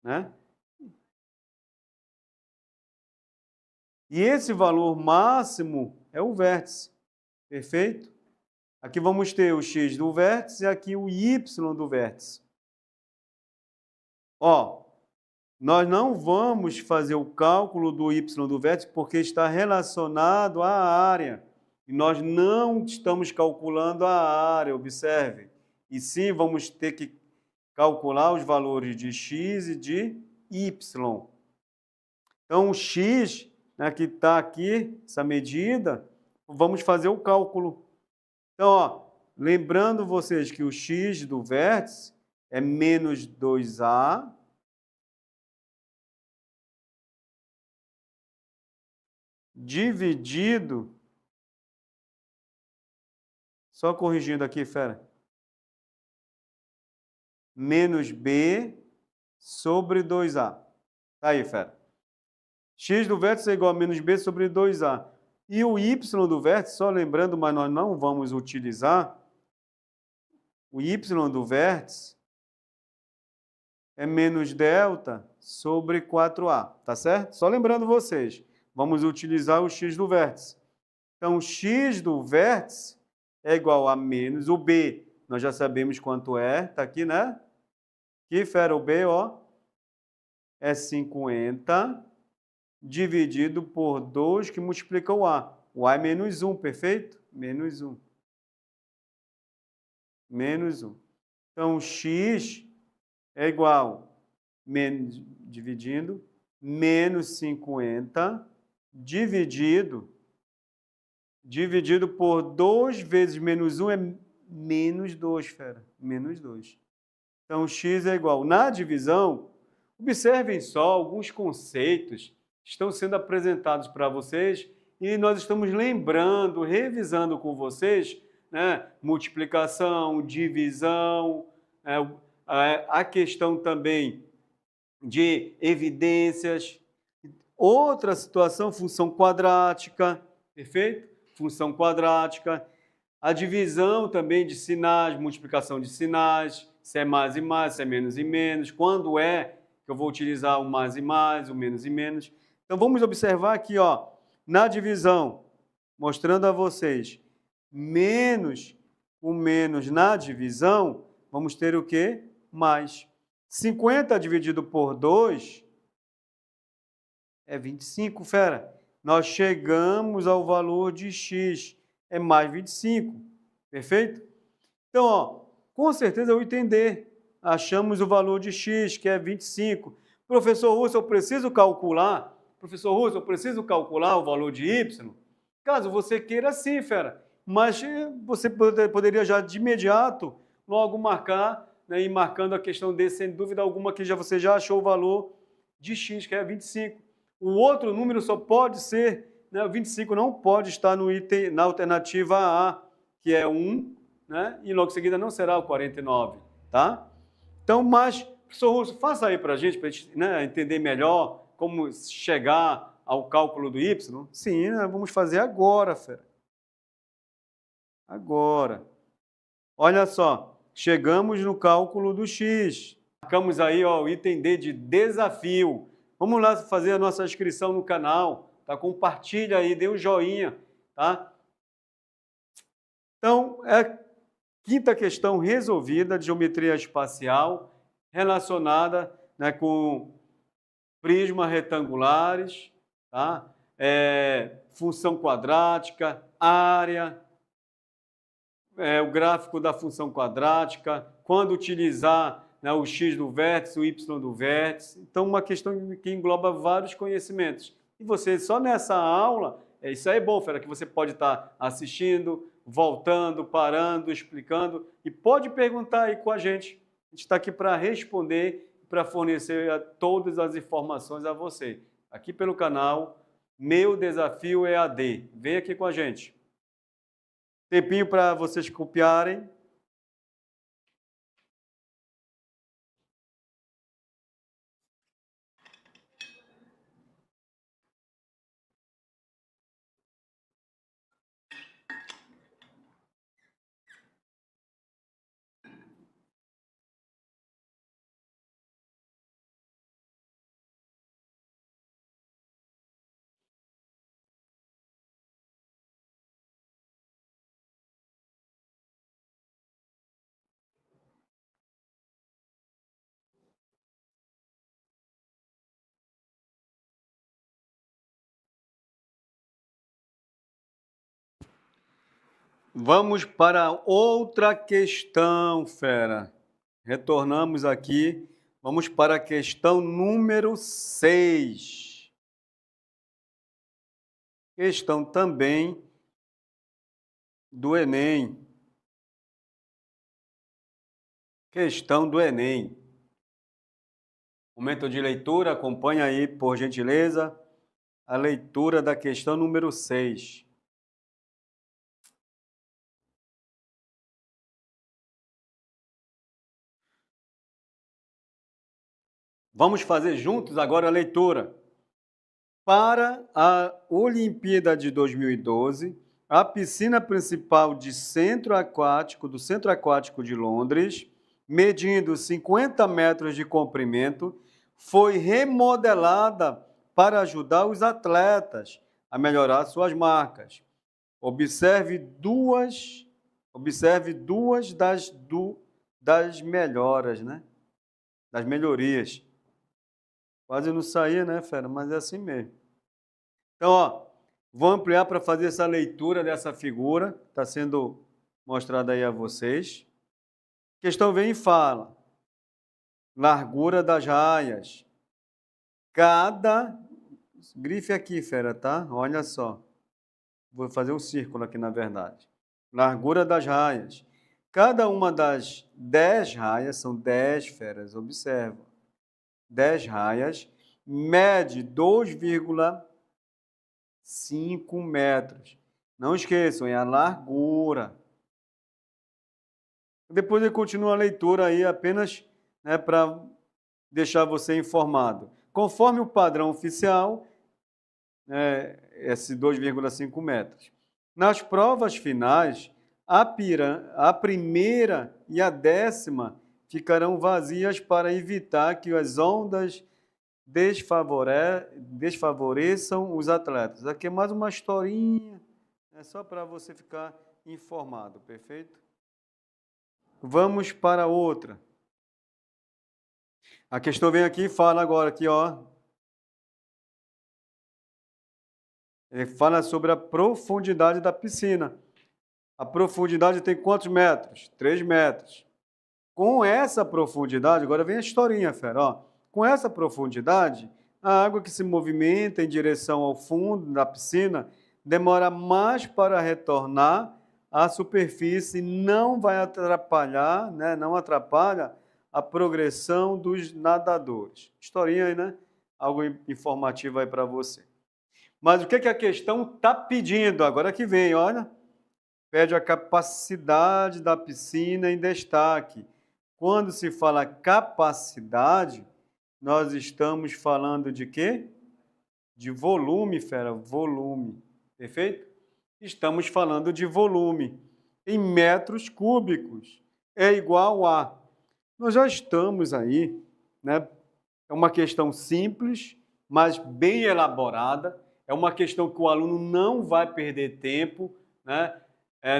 né? E esse valor máximo é o vértice, perfeito? Aqui vamos ter o x do vértice e aqui o y do vértice. Ó, nós não vamos fazer o cálculo do y do vértice porque está relacionado à área. E nós não estamos calculando a área, observe. E sim, vamos ter que calcular os valores de x e de y. Então, o x, né, que está aqui, essa medida, vamos fazer o cálculo. Então, ó, lembrando vocês que o x do vértice é menos 2a dividido, só corrigindo aqui, fera, menos b sobre 2a. Tá aí, fera. X do vértice é igual a menos b sobre 2a. E o y do vértice, só lembrando, mas nós não vamos utilizar, o y do vértice é menos delta sobre 4a, tá certo? Só lembrando vocês, vamos utilizar o x do vértice. Então, o x do vértice é igual a menos o b, nós já sabemos quanto é, tá aqui, né? Aqui, fera, o b, ó, é 50 dividido por 2, que multiplica o a. O a é menos 1, perfeito? Menos 1. Menos 1. Então, x é igual, dividindo, menos 50 dividido por 2 vezes menos 1 é menos 2, fera. Menos 2. Então, x é igual. Na divisão, observem só alguns conceitos que estão sendo apresentados para vocês e nós estamos lembrando, revisando com vocês, né? Multiplicação, divisão, a questão também de evidências. Outra situação, função quadrática, perfeito? Função quadrática. A divisão também de sinais, multiplicação de sinais, se é mais e mais, se é menos e menos, quando é que eu vou utilizar o mais e mais, o menos e menos. Então, vamos observar aqui, ó, na divisão, mostrando a vocês, menos o menos na divisão, vamos ter o quê? Mais. 50 dividido por 2 é 25, fera. Nós chegamos ao valor de x, é mais 25, perfeito? Então, ó, com certeza eu entender. Achamos o valor de x, que é 25. Professor Russo, eu preciso calcular? Professor Russo, eu preciso calcular o valor de y? Caso você queira, sim, fera. Mas você poderia já de imediato logo marcar, né, e marcando a questão D, sem dúvida alguma, que você já achou o valor de x, que é 25. O outro número só pode ser, né, o 25 não pode estar no item, na alternativa A, que é 1, né, e logo em seguida não será o 49, tá? Então, mas, professor Russo, faça aí para a gente, né, entender melhor como chegar ao cálculo do y. Sim, né, vamos fazer agora, fera. Agora. Olha só, chegamos no cálculo do x. Marcamos aí, ó, o item D de desafio. Vamos lá fazer a nossa inscrição no canal, tá? Compartilha aí, dê um joinha, tá? Então, é a quinta questão resolvida de geometria espacial relacionada, né, com prismas retangulares, tá? Função quadrática, área, o gráfico da função quadrática, quando utilizar, né, o x do vértice, o y do vértice. Então, uma questão que engloba vários conhecimentos. E você, só nessa aula, isso aí é bom, fera, que você pode estar assistindo, voltando, parando, explicando, e pode perguntar aí com a gente. A gente está aqui para responder, para fornecer todas as informações a você. Aqui pelo canal, Meu Desafio EAD. Vem aqui com a gente. Tempinho para vocês copiarem. Vamos para outra questão, fera. Retornamos aqui. Vamos para a questão número 6. Questão também do Enem. Questão do Enem. Momento de leitura, acompanha aí, por gentileza, a leitura da questão número 6. Vamos fazer juntos agora a leitura. Para a Olimpíada de 2012, a piscina principal do Centro Aquático de Londres, medindo 50 metros de comprimento, foi remodelada para ajudar os atletas a melhorar suas marcas. Observe duas das melhoras, né? Das melhorias. Quase não saía, né, fera? Mas é assim mesmo. Então, ó, vou ampliar para fazer essa leitura dessa figura. Está sendo mostrada aí a vocês. A questão vem e fala. Largura das raias. Cada... Grife aqui, fera, tá? Olha só. Vou fazer um círculo aqui, na verdade. Largura das raias. Cada uma das 10 raias, são 10 feras, observa. 10 raias, mede 2,5 metros. Não esqueçam, é a largura. Depois ele continua a leitura aí, apenas, né, para deixar você informado. Conforme o padrão oficial, esse 2,5 metros. Nas provas finais, a primeira e a 10ª ficarão vazias para evitar que as ondas desfavoreçam os atletas. Aqui é mais uma historinha, é só para você ficar informado, perfeito? Vamos para outra. A questão vem aqui e fala agora aqui, ó. Ele fala sobre a profundidade da piscina. A profundidade tem quantos metros? 3 metros. Com essa profundidade, agora vem a historinha, fera, ó. Com essa profundidade, a água que se movimenta em direção ao fundo da piscina demora mais para retornar à superfície, não vai atrapalhar, né? Não atrapalha a progressão dos nadadores. Historinha aí, né? Algo informativo aí para você. Mas o que a questão está pedindo? Agora que vem, olha. Pede a capacidade da piscina em destaque. Quando se fala capacidade, nós estamos falando de quê? De volume, fera, volume. Perfeito? Estamos falando de volume. Em metros cúbicos. É igual a... Nós já estamos aí, né? É uma questão simples, mas bem elaborada. É uma questão que o aluno não vai perder tempo, né?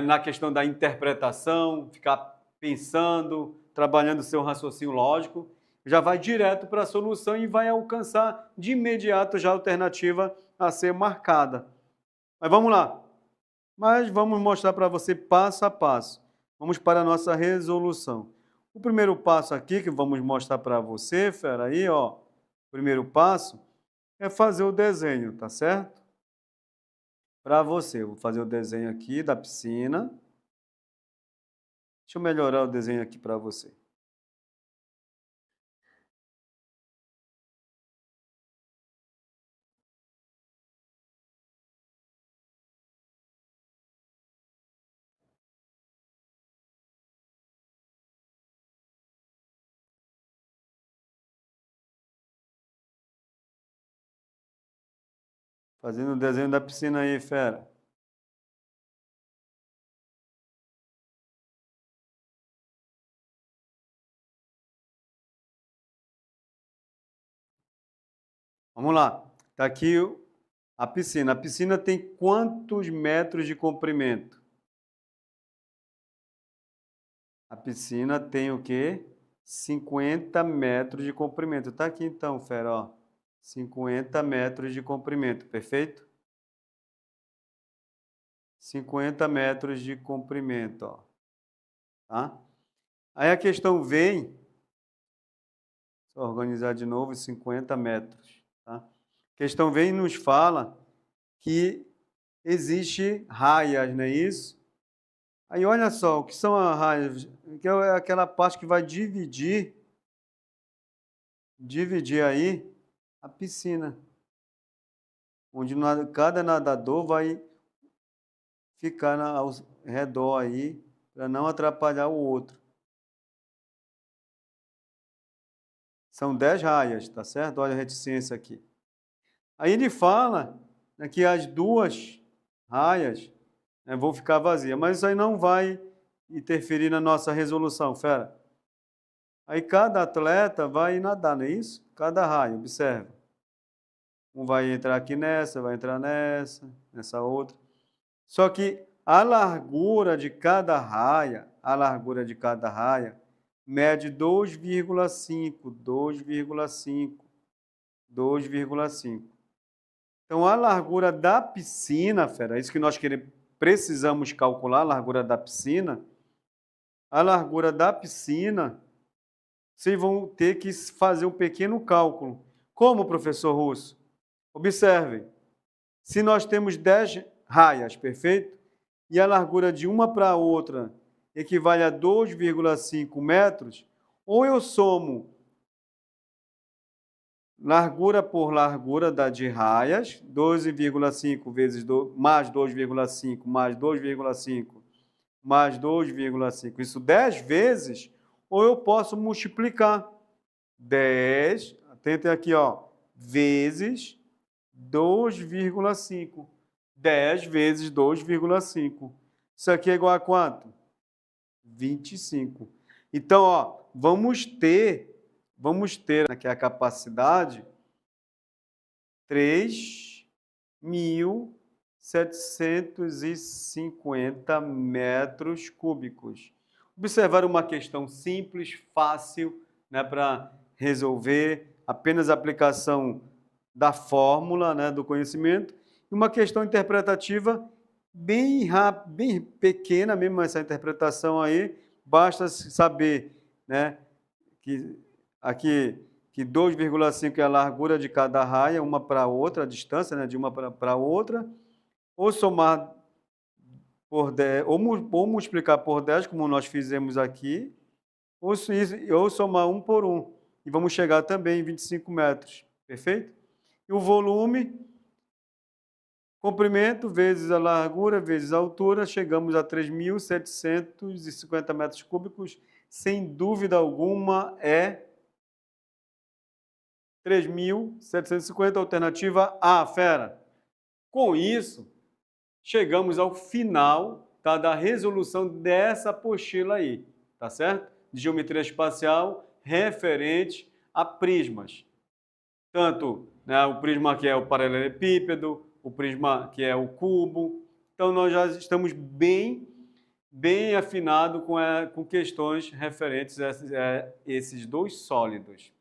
Na questão da interpretação, ficar pensando, trabalhando seu raciocínio lógico, já vai direto para a solução e vai alcançar de imediato já a alternativa a ser marcada. Mas vamos lá. Mas vamos mostrar para você passo a passo. Vamos para a nossa resolução. O primeiro passo aqui que vamos mostrar para você, fera, aí, ó. O primeiro passo é fazer o desenho, tá certo? Para você, eu vou fazer o desenho aqui da piscina. Deixa eu melhorar o desenho aqui para você. Fazendo o desenho da piscina aí, fera. Vamos lá. Está aqui a piscina. A piscina tem quantos metros de comprimento? A piscina tem o quê? 50 metros de comprimento. Está aqui então, fera, ó. 50 metros de comprimento, perfeito? 50 metros de comprimento, ó. Tá? Aí a questão vem, só organizar de novo, 50 metros. Tá? A questão vem e nos fala que existe raias, não é isso? Aí olha só, o que são as raias? Que é aquela parte que vai dividir aí a piscina, onde cada nadador vai ficar ao redor aí, para não atrapalhar o outro. São 10 raias, tá certo? Olha a reticência aqui. Aí ele fala, né, que as 2 raias, né, vão ficar vazias, mas isso aí não vai interferir na nossa resolução, fera. Aí cada atleta vai nadar, não é isso? Cada raia, observa. Um vai entrar aqui nessa, vai entrar nessa outra. Só que a largura de cada raia, mede 2,5, 2,5, 2,5. Então, a largura da piscina, fera, é isso que nós precisamos calcular, a largura da piscina. A largura da piscina, vocês vão ter que fazer um pequeno cálculo. Como, professor Russo? Observem, se nós temos 10 raias, perfeito? E a largura de uma para a outra equivale a 2,5 metros, ou eu somo largura por largura de raias, 12,5 vezes 2, mais 2,5, mais 2,5, mais 2,5, isso 10 vezes, ou eu posso multiplicar 10, atentem aqui, ó, vezes 2,5. 10 vezes 2,5. Isso aqui é igual a quanto? 25. Então, ó, vamos ter aqui a capacidade 3.750 metros cúbicos. Observar uma questão simples, fácil, né, para resolver, apenas aplicação da fórmula, né, do conhecimento, e uma questão interpretativa bem rápida, bem pequena mesmo essa interpretação aí, basta saber, né, que aqui que 2,5 é a largura de cada raia, uma para a outra, a distância, né, de uma para a outra, ou somar por 10, ou multiplicar por 10, como nós fizemos aqui, ou somar um por um. E vamos chegar também em 25 metros, perfeito? E o volume, comprimento vezes a largura vezes a altura, chegamos a 3.750 metros cúbicos, sem dúvida alguma é 3.750, alternativa A, fera. Com isso, chegamos ao final, tá, da resolução dessa apostila aí, tá certo? De geometria espacial referente a prismas. Tanto, né, o prisma que é o paralelepípedo, o prisma que é o cubo. Então, nós já estamos bem afinados com questões referentes a esses 2 sólidos.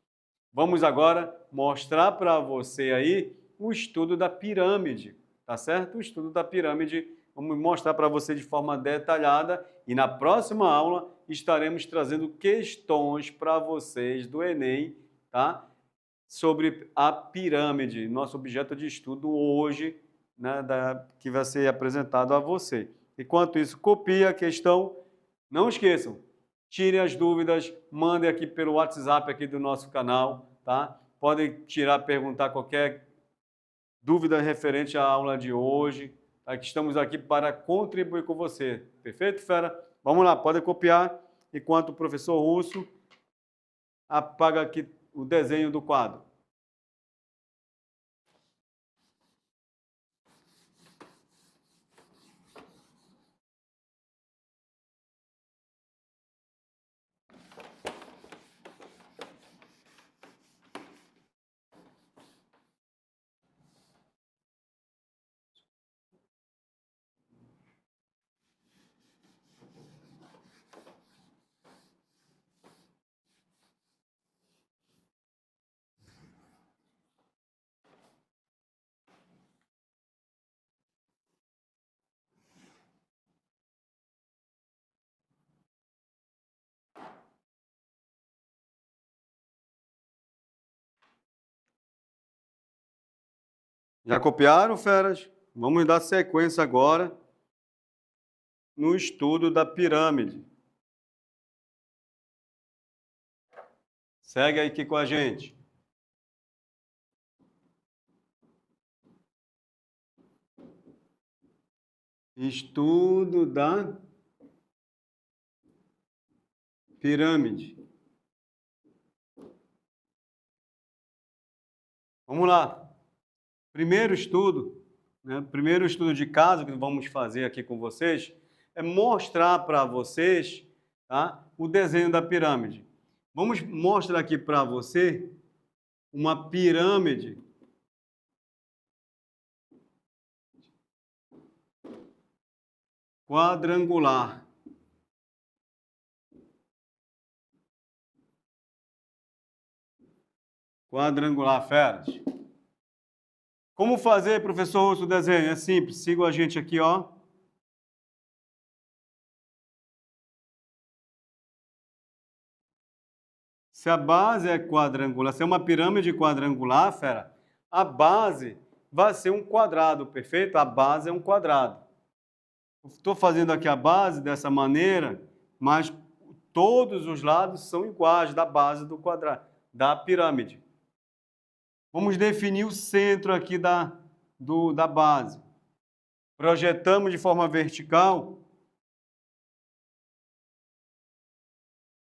Vamos agora mostrar para você aí o estudo da pirâmide, tá certo? O estudo da pirâmide, vamos mostrar para você de forma detalhada e na próxima aula estaremos trazendo questões para vocês do Enem, tá? Sobre a pirâmide, nosso objeto de estudo hoje, né, que vai ser apresentado a você. Enquanto isso, copie a questão, não esqueçam, tirem as dúvidas, mandem aqui pelo WhatsApp aqui do nosso canal, tá? Podem tirar, perguntar qualquer dúvida referente à aula de hoje, tá? Que estamos aqui para contribuir com você. Perfeito, fera? Vamos lá, podem copiar, enquanto o professor Russo apaga aqui o desenho do quadro. Já copiaram, feras? Vamos dar sequência agora no estudo da pirâmide. Segue aqui com a gente. Estudo da pirâmide. Vamos lá. Primeiro estudo, né? Primeiro estudo de caso que vamos fazer aqui com vocês é mostrar para vocês, tá, o desenho da pirâmide. Vamos mostrar aqui para você uma pirâmide quadrangular. Quadrangular, feras. Como fazer, professor Russo, o desenho? É simples, siga a gente aqui, ó. Se a base é quadrangular, se é uma pirâmide quadrangular, fera, a base vai ser um quadrado, perfeito? A base é um quadrado. Estou fazendo aqui a base dessa maneira, mas todos os lados são iguais da base do quadrado, da pirâmide. Vamos definir o centro aqui da base. Projetamos de forma vertical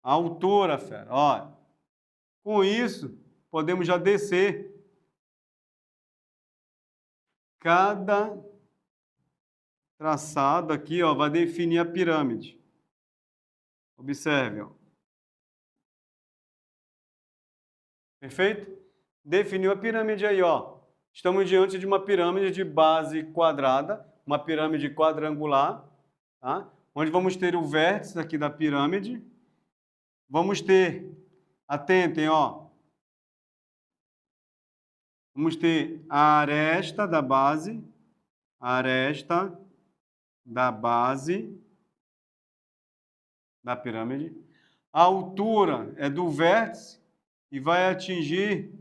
a altura, fera. Olha, com isso, podemos já descer cada traçado aqui, ó, vai definir a pirâmide. Observe, ó. Perfeito? Definiu a pirâmide aí, ó. Estamos diante de uma pirâmide de base quadrada, uma pirâmide quadrangular, tá? Onde vamos ter o vértice aqui da pirâmide. Vamos ter, atentem, ó. Vamos ter a aresta da base da pirâmide. A altura é do vértice e vai atingir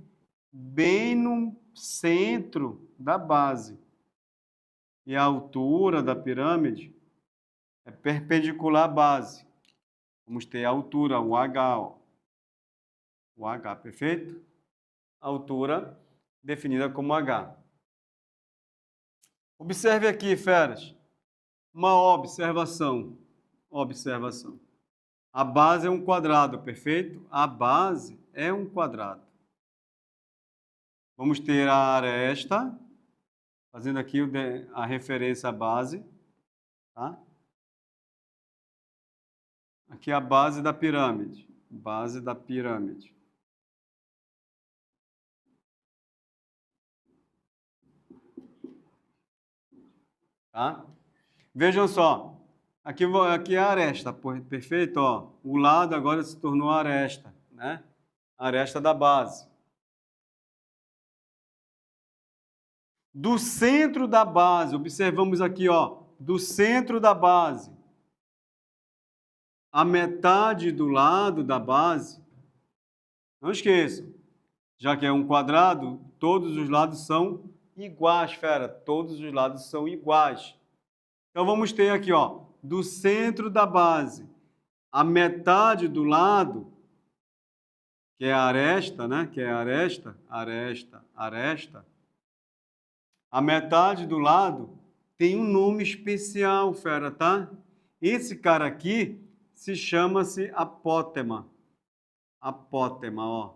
bem no centro da base. E a altura da pirâmide é perpendicular à base. Vamos ter a altura, o H, ó. O H, perfeito? A altura definida como H. Observe aqui, feras, uma observação. Observação. A base é um quadrado, perfeito? A base é um quadrado. Vamos ter a aresta, fazendo aqui a referência à base, tá? Aqui é a base da pirâmide. Base da pirâmide. Tá? Vejam só. Aqui é a aresta, perfeito? Ó, o lado agora se tornou a aresta, né? A aresta da base. Do centro da base, observamos aqui, ó, do centro da base, a metade do lado da base, não esqueçam, já que é um quadrado, todos os lados são iguais, fera, todos os lados são iguais. Então vamos ter aqui, ó, do centro da base, a metade do lado, que é a aresta, né? Que é a aresta, aresta. A metade do lado tem um nome especial, fera, tá? Esse cara aqui se chama-se apótema. Apótema, ó.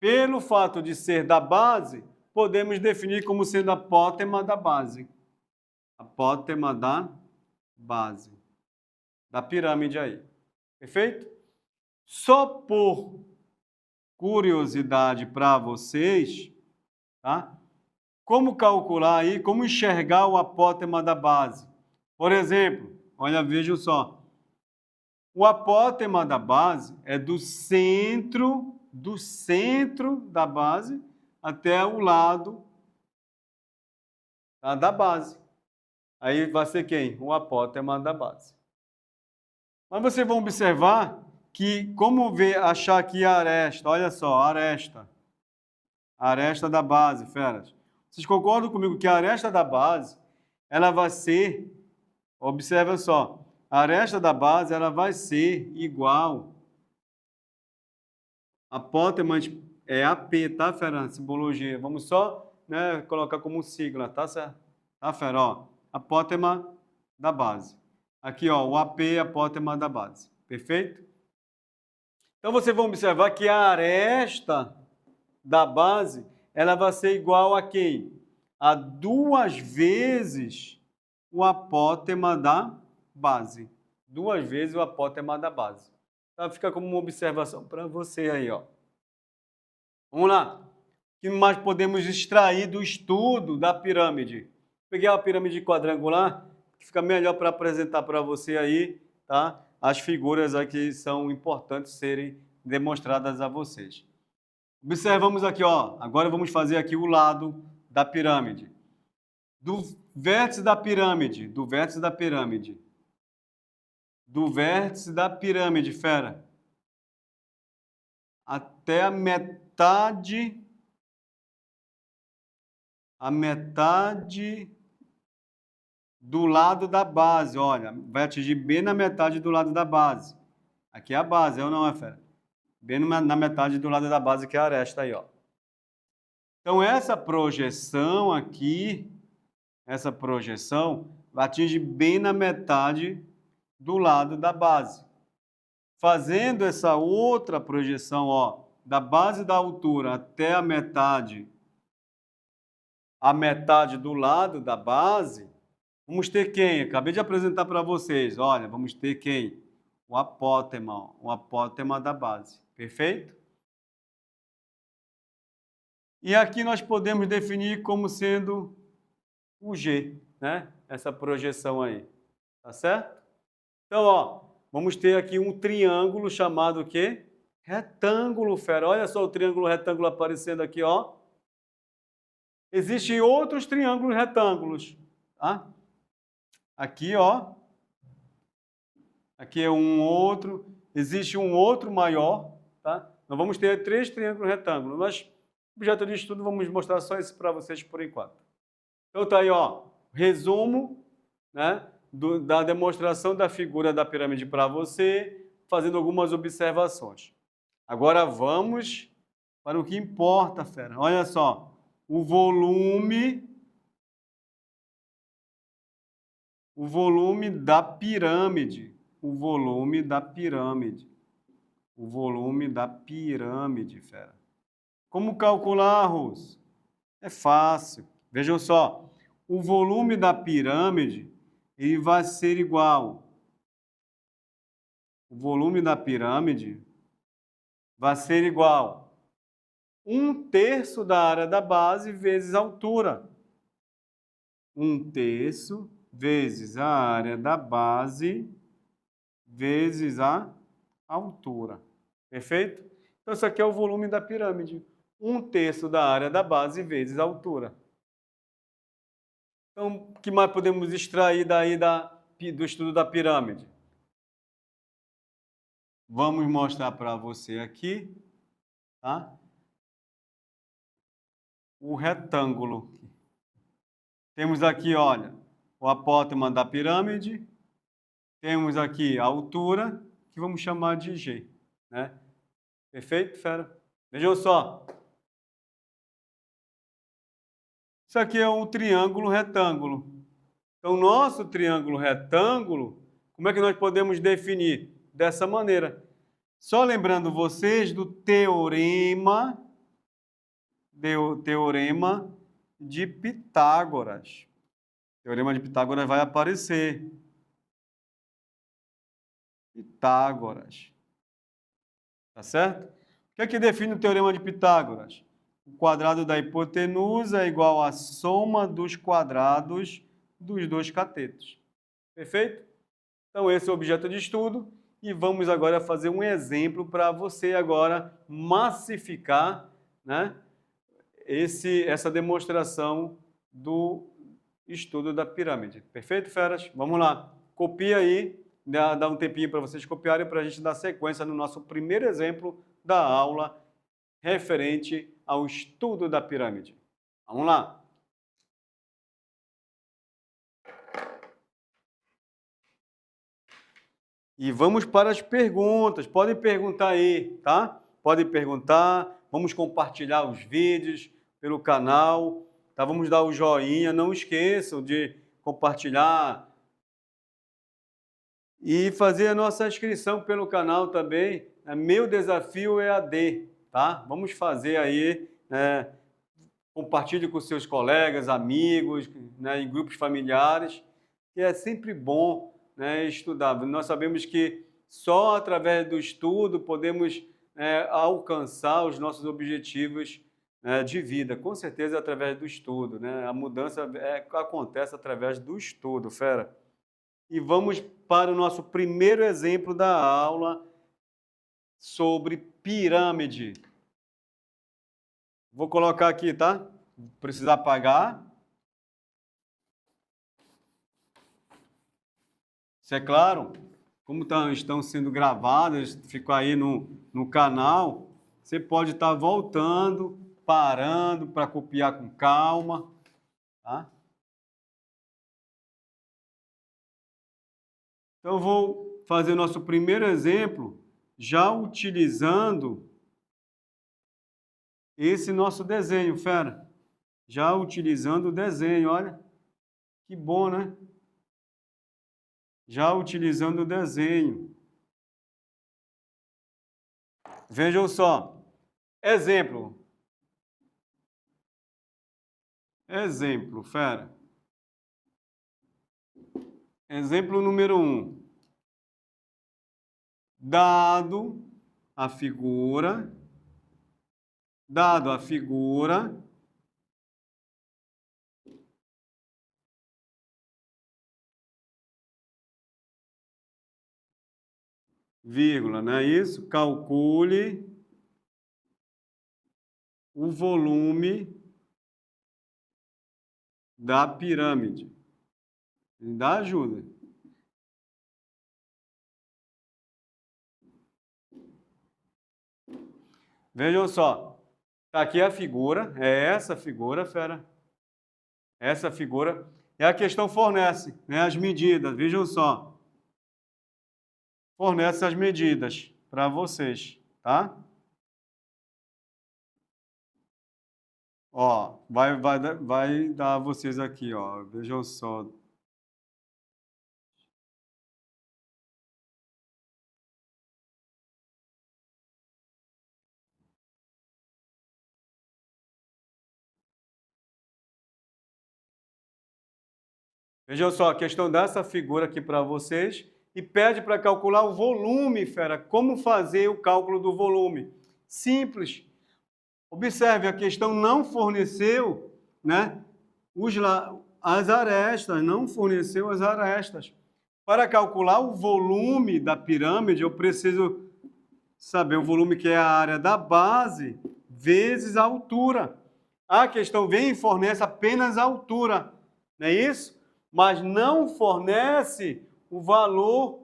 Pelo fato de ser da base, podemos definir como sendo apótema da base. Apótema da base. Da pirâmide aí. Perfeito? Só por curiosidade para vocês, tá? Como calcular aí, como enxergar o apótema da base? Por exemplo, olha, vejam só. O apótema da base é do centro da base até o lado, tá, da base. Aí vai ser quem? O apótema da base. Mas vocês vão observar que, como achar aqui a aresta, olha só, aresta. A aresta da base, feras. Vocês concordam comigo que a aresta da base, ela vai ser, observa só, a aresta da base, ela vai ser igual, apótema é AP, tá, fera? Simbologia. Vamos só, né, colocar como sigla, tá certo? Tá, fera? Ó, apótema da base. Aqui, ó, o AP, apótema da base. Perfeito? Então, vocês vão observar que a aresta da base, ela vai ser igual a quem? A 2 vezes o apótema da base. 2 vezes o apótema da base. Então, fica como uma observação para você aí, ó. Vamos lá. O que mais podemos extrair do estudo da pirâmide? Peguei a pirâmide quadrangular, que fica melhor para apresentar para você aí, tá? As figuras aqui são importantes serem demonstradas a vocês. Observamos aqui, ó. Agora vamos fazer aqui o lado da pirâmide. Do vértice da pirâmide, fera, até a metade do lado da base, olha, vai atingir bem na metade do lado da base. Aqui é a base, é ou não é, fera? Bem na metade do lado da base, que é a aresta aí, ó. Então, essa projeção aqui, vai atingir bem na metade do lado da base. Fazendo essa outra projeção, ó, da base da altura até a metade do lado da base, vamos ter quem? Acabei de apresentar para vocês. Olha, vamos ter quem? O apótema da base. Perfeito? E aqui nós podemos definir como sendo o G, né? Essa projeção aí. Tá certo? Então, ó, vamos ter aqui um triângulo chamado o quê? Retângulo, fera. Olha só o triângulo retângulo aparecendo aqui, ó. Existem outros triângulos retângulos, tá? Aqui, ó. Aqui é um outro. Existe um outro maior, tá? Nós vamos ter 3 triângulos retângulos. Mas, objeto de estudo, vamos mostrar só esse para vocês por enquanto. Então, tá aí, ó. Resumo, né? Da demonstração da figura da pirâmide para você, fazendo algumas observações. Agora vamos para o que importa, fera. Olha só. O volume da pirâmide. O volume da pirâmide, fera. Como calcular, Russo? É fácil. Vejam só. O volume da pirâmide, ele vai ser igual. O volume da pirâmide vai ser igual 1/3 da área da base vezes a altura. 1/3 vezes a área da base vezes a altura. Perfeito? Então, isso aqui é o volume da pirâmide. 1/3 da área da base vezes a altura. Então, o que mais podemos extrair daí do estudo da pirâmide? Vamos mostrar para você aqui, tá? O retângulo. Temos aqui, olha, o apótema da pirâmide. Temos aqui a altura, que vamos chamar de G, né? Perfeito, fera? Vejam só. Isso aqui é um triângulo retângulo. Então, nosso triângulo retângulo, como é que nós podemos definir? Dessa maneira. Só lembrando vocês do teorema de Pitágoras. O teorema de Pitágoras vai aparecer. Pitágoras. Tá certo? O que é que define o teorema de Pitágoras? O quadrado da hipotenusa é igual à soma dos quadrados dos 2 catetos. Perfeito? Então, esse é o objeto de estudo. E vamos agora fazer um exemplo para você agora massificar, né, essa demonstração do estudo da pirâmide. Perfeito, feras? Vamos lá. Copia aí, dá um tempinho para vocês copiarem para a gente dar sequência no nosso primeiro exemplo da aula referente ao estudo da pirâmide. Vamos lá. E vamos para as perguntas. Podem perguntar aí, tá? Podem perguntar. Vamos compartilhar os vídeos pelo canal. Tá? Vamos dar o joinha. Não esqueçam de compartilhar e fazer a nossa inscrição pelo canal também. Meu desafio é AD, tá? Vamos fazer aí, compartilhe com seus colegas, amigos, né, em grupos familiares, que é sempre bom, né, estudar. Nós sabemos que só através do estudo podemos alcançar os nossos objetivos de vida. Com certeza através do estudo, né? A mudança acontece através do estudo, fera. E vamos para o nosso primeiro exemplo da aula sobre pirâmide. Vou colocar aqui, tá? Precisa apagar. Isso é claro. Como estão sendo gravadas, ficou aí no canal, você pode estar voltando, parando para copiar com calma, tá? Então, eu vou fazer nosso primeiro exemplo já utilizando esse nosso desenho, fera. Já utilizando o desenho, olha. Que bom, né? Já utilizando o desenho. Vejam só. Exemplo. Exemplo, fera. Exemplo número 1. Dado a figura, vírgula, não é isso? Calcule o volume da pirâmide. Me dá ajuda. Vejam só. Tá aqui a figura. É essa figura, fera. Essa figura. E a questão fornece, né, as medidas. Vejam só. Fornece as medidas para vocês, tá? Ó, vai dar a vocês aqui, ó. Vejam só. Vejam só, a questão dessa figura aqui para vocês e pede para calcular o volume, fera. Como fazer o cálculo do volume? Simples. Observe, a questão não forneceu, né, as arestas, não forneceu as arestas. Para calcular o volume da pirâmide, eu preciso saber o volume que é a área da base vezes a altura. A questão vem e fornece apenas a altura, não é isso? Mas não fornece o valor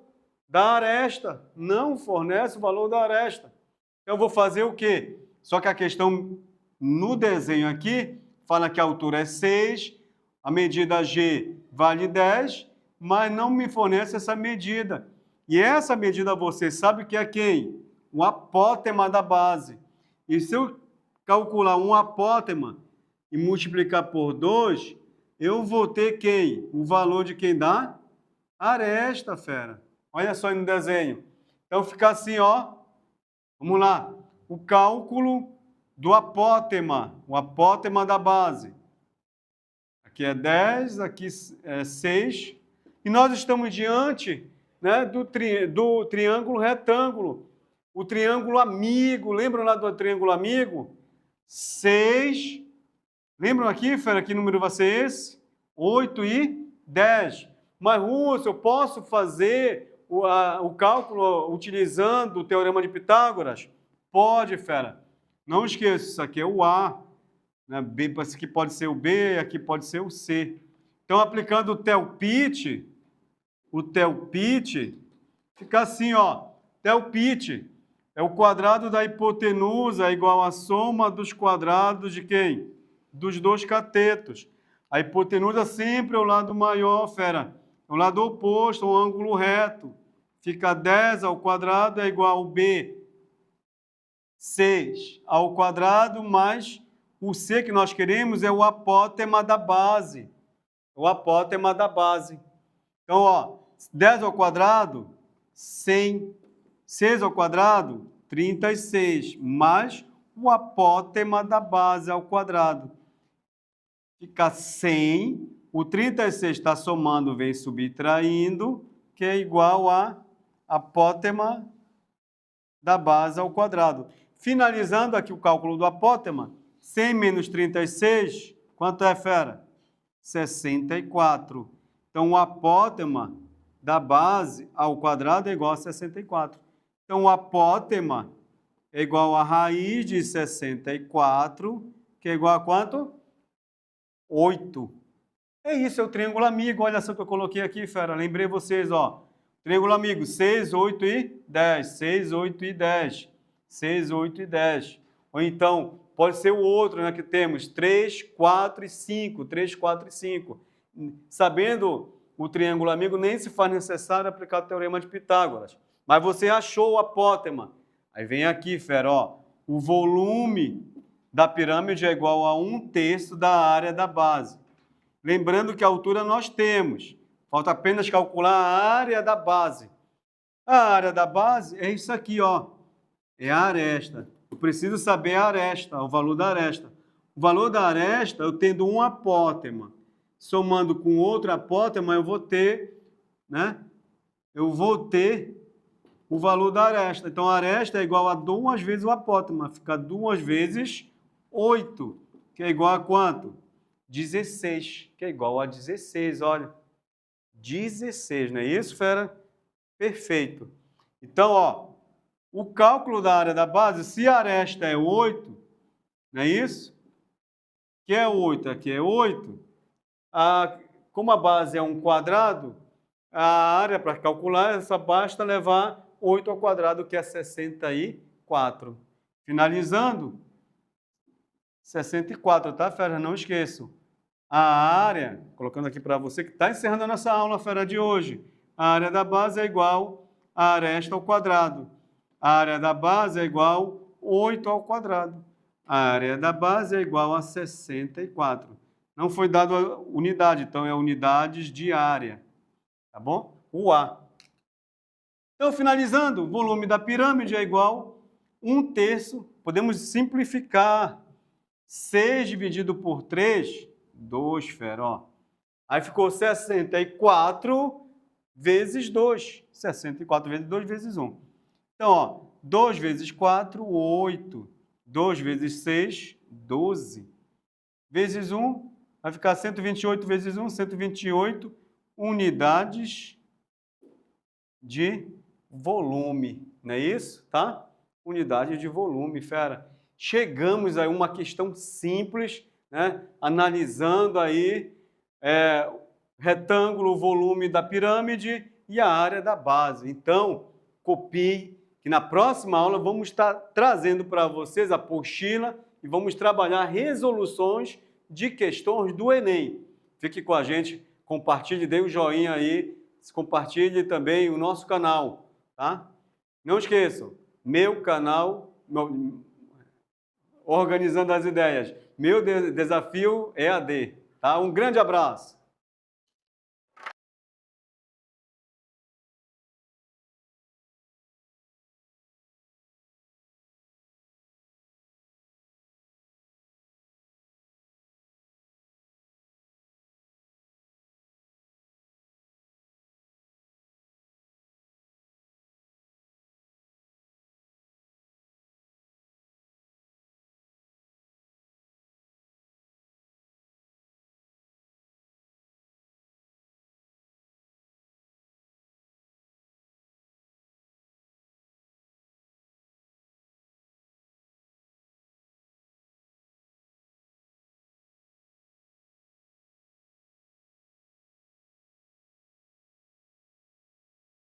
da aresta. Não fornece o valor da aresta. Então, eu vou fazer o quê? Só que a questão no desenho aqui fala que a altura é 6, a medida G vale 10, mas não me fornece essa medida. E essa medida você sabe que é quem? O apótema da base. E se eu calcular um apótema e multiplicar por 2, eu vou ter quem? O valor de quem dá? Aresta, fera. Olha só aí no desenho. Então fica assim, ó. Vamos lá. O cálculo do apótema. O apótema da base. Aqui é 10, aqui é 6. E nós estamos diante, né, do triângulo retângulo. O triângulo amigo. Lembram lá do triângulo amigo? 6. Lembram aqui, fera, que número vai ser esse? 8 e 10. Mas, Russo, eu posso fazer o cálculo utilizando o teorema de Pitágoras? Pode, fera. Não esqueça, isso aqui é o A. Né? Isso aqui pode ser o B, aqui pode ser o C. Então, aplicando o Telpit, fica assim, ó. Telpit É o quadrado da hipotenusa igual à soma dos quadrados de quem? Dos dois catetos. A hipotenusa sempre é o lado maior, fera. É o lado oposto, um ângulo reto. Fica 10 ao quadrado é igual a B. 6 ao quadrado mais o C que nós queremos é o apótema da base. O apótema da base. Então, ó, 10 ao quadrado, 100. 6 ao quadrado, 36, mais o apótema da base ao quadrado. Fica 100, o 36 está somando, vem subtraindo, que é igual a apótema da base ao quadrado. Finalizando aqui o cálculo do apótema, 100 menos 36, quanto é, fera? 64. Então, o apótema da base ao quadrado é igual a 64. Então, o apótema é igual a raiz de 64, que é igual a quanto? 8. É isso, é o triângulo amigo. Olha só que eu coloquei aqui, fera. Lembrei vocês, ó. Triângulo amigo, 6, 8 e 10. 6, 8 e 10. 6, 8 e 10. Ou então, pode ser o outro, né, que temos 3, 4 e 5. 3, 4 e 5. Sabendo o triângulo amigo, nem se faz necessário aplicar o teorema de Pitágoras. Mas você achou o apótema. Aí vem aqui, fera, ó. O volume da pirâmide é igual a 1/3 da área da base. Lembrando que a altura nós temos. Falta apenas calcular a área da base. A área da base é isso aqui, ó. É a aresta. Eu preciso saber a aresta, o valor da aresta. O valor da aresta, eu tendo um apótema, somando com outro apótema, eu vou ter, né? Eu vou ter o valor da aresta. Então, a aresta é igual a 2 vezes o apótema. Fica 2 vezes 8, que é igual a quanto? 16, que é igual a 16, olha. 16, não é isso, fera? Perfeito. Então, ó, o cálculo da área da base, se a aresta é 8, não é isso? Que é 8, aqui é 8. Como a base é um quadrado, a área para calcular, só basta levar 8 ao quadrado, que é 64. Finalizando, 64, tá, fera? Não esqueçam. A área, colocando aqui para você, que está encerrando a nossa aula, fera, de hoje. A área da base é igual a aresta ao quadrado. A área da base é igual a 8 ao quadrado. A área da base é igual a 64. Não foi dado a unidade, então é unidades de área. Tá bom? O A. Então, finalizando, o volume da pirâmide é igual a 1/3. Podemos simplificar. 6 dividido por 3, 2, fera, ó. Aí ficou 64 vezes 2. 64 vezes 2 vezes 1. Então, ó, 2 vezes 4, 8. 2 vezes 6, 12. Vezes 1, vai ficar 128 vezes 1, 128 unidades de volume. Não é isso? Tá? Unidade de volume, fera. Chegamos a uma questão simples, né? Analisando aí retângulo, o volume da pirâmide e a área da base. Então, copie, que na próxima aula vamos estar trazendo para vocês a apostila e vamos trabalhar resoluções de questões do Enem. Fique com a gente, compartilhe, dê um joinha aí, compartilhe também o nosso canal, tá? Não esqueçam, meu canal, Organizando as Ideias, meu desafio EAD, tá? Um grande abraço!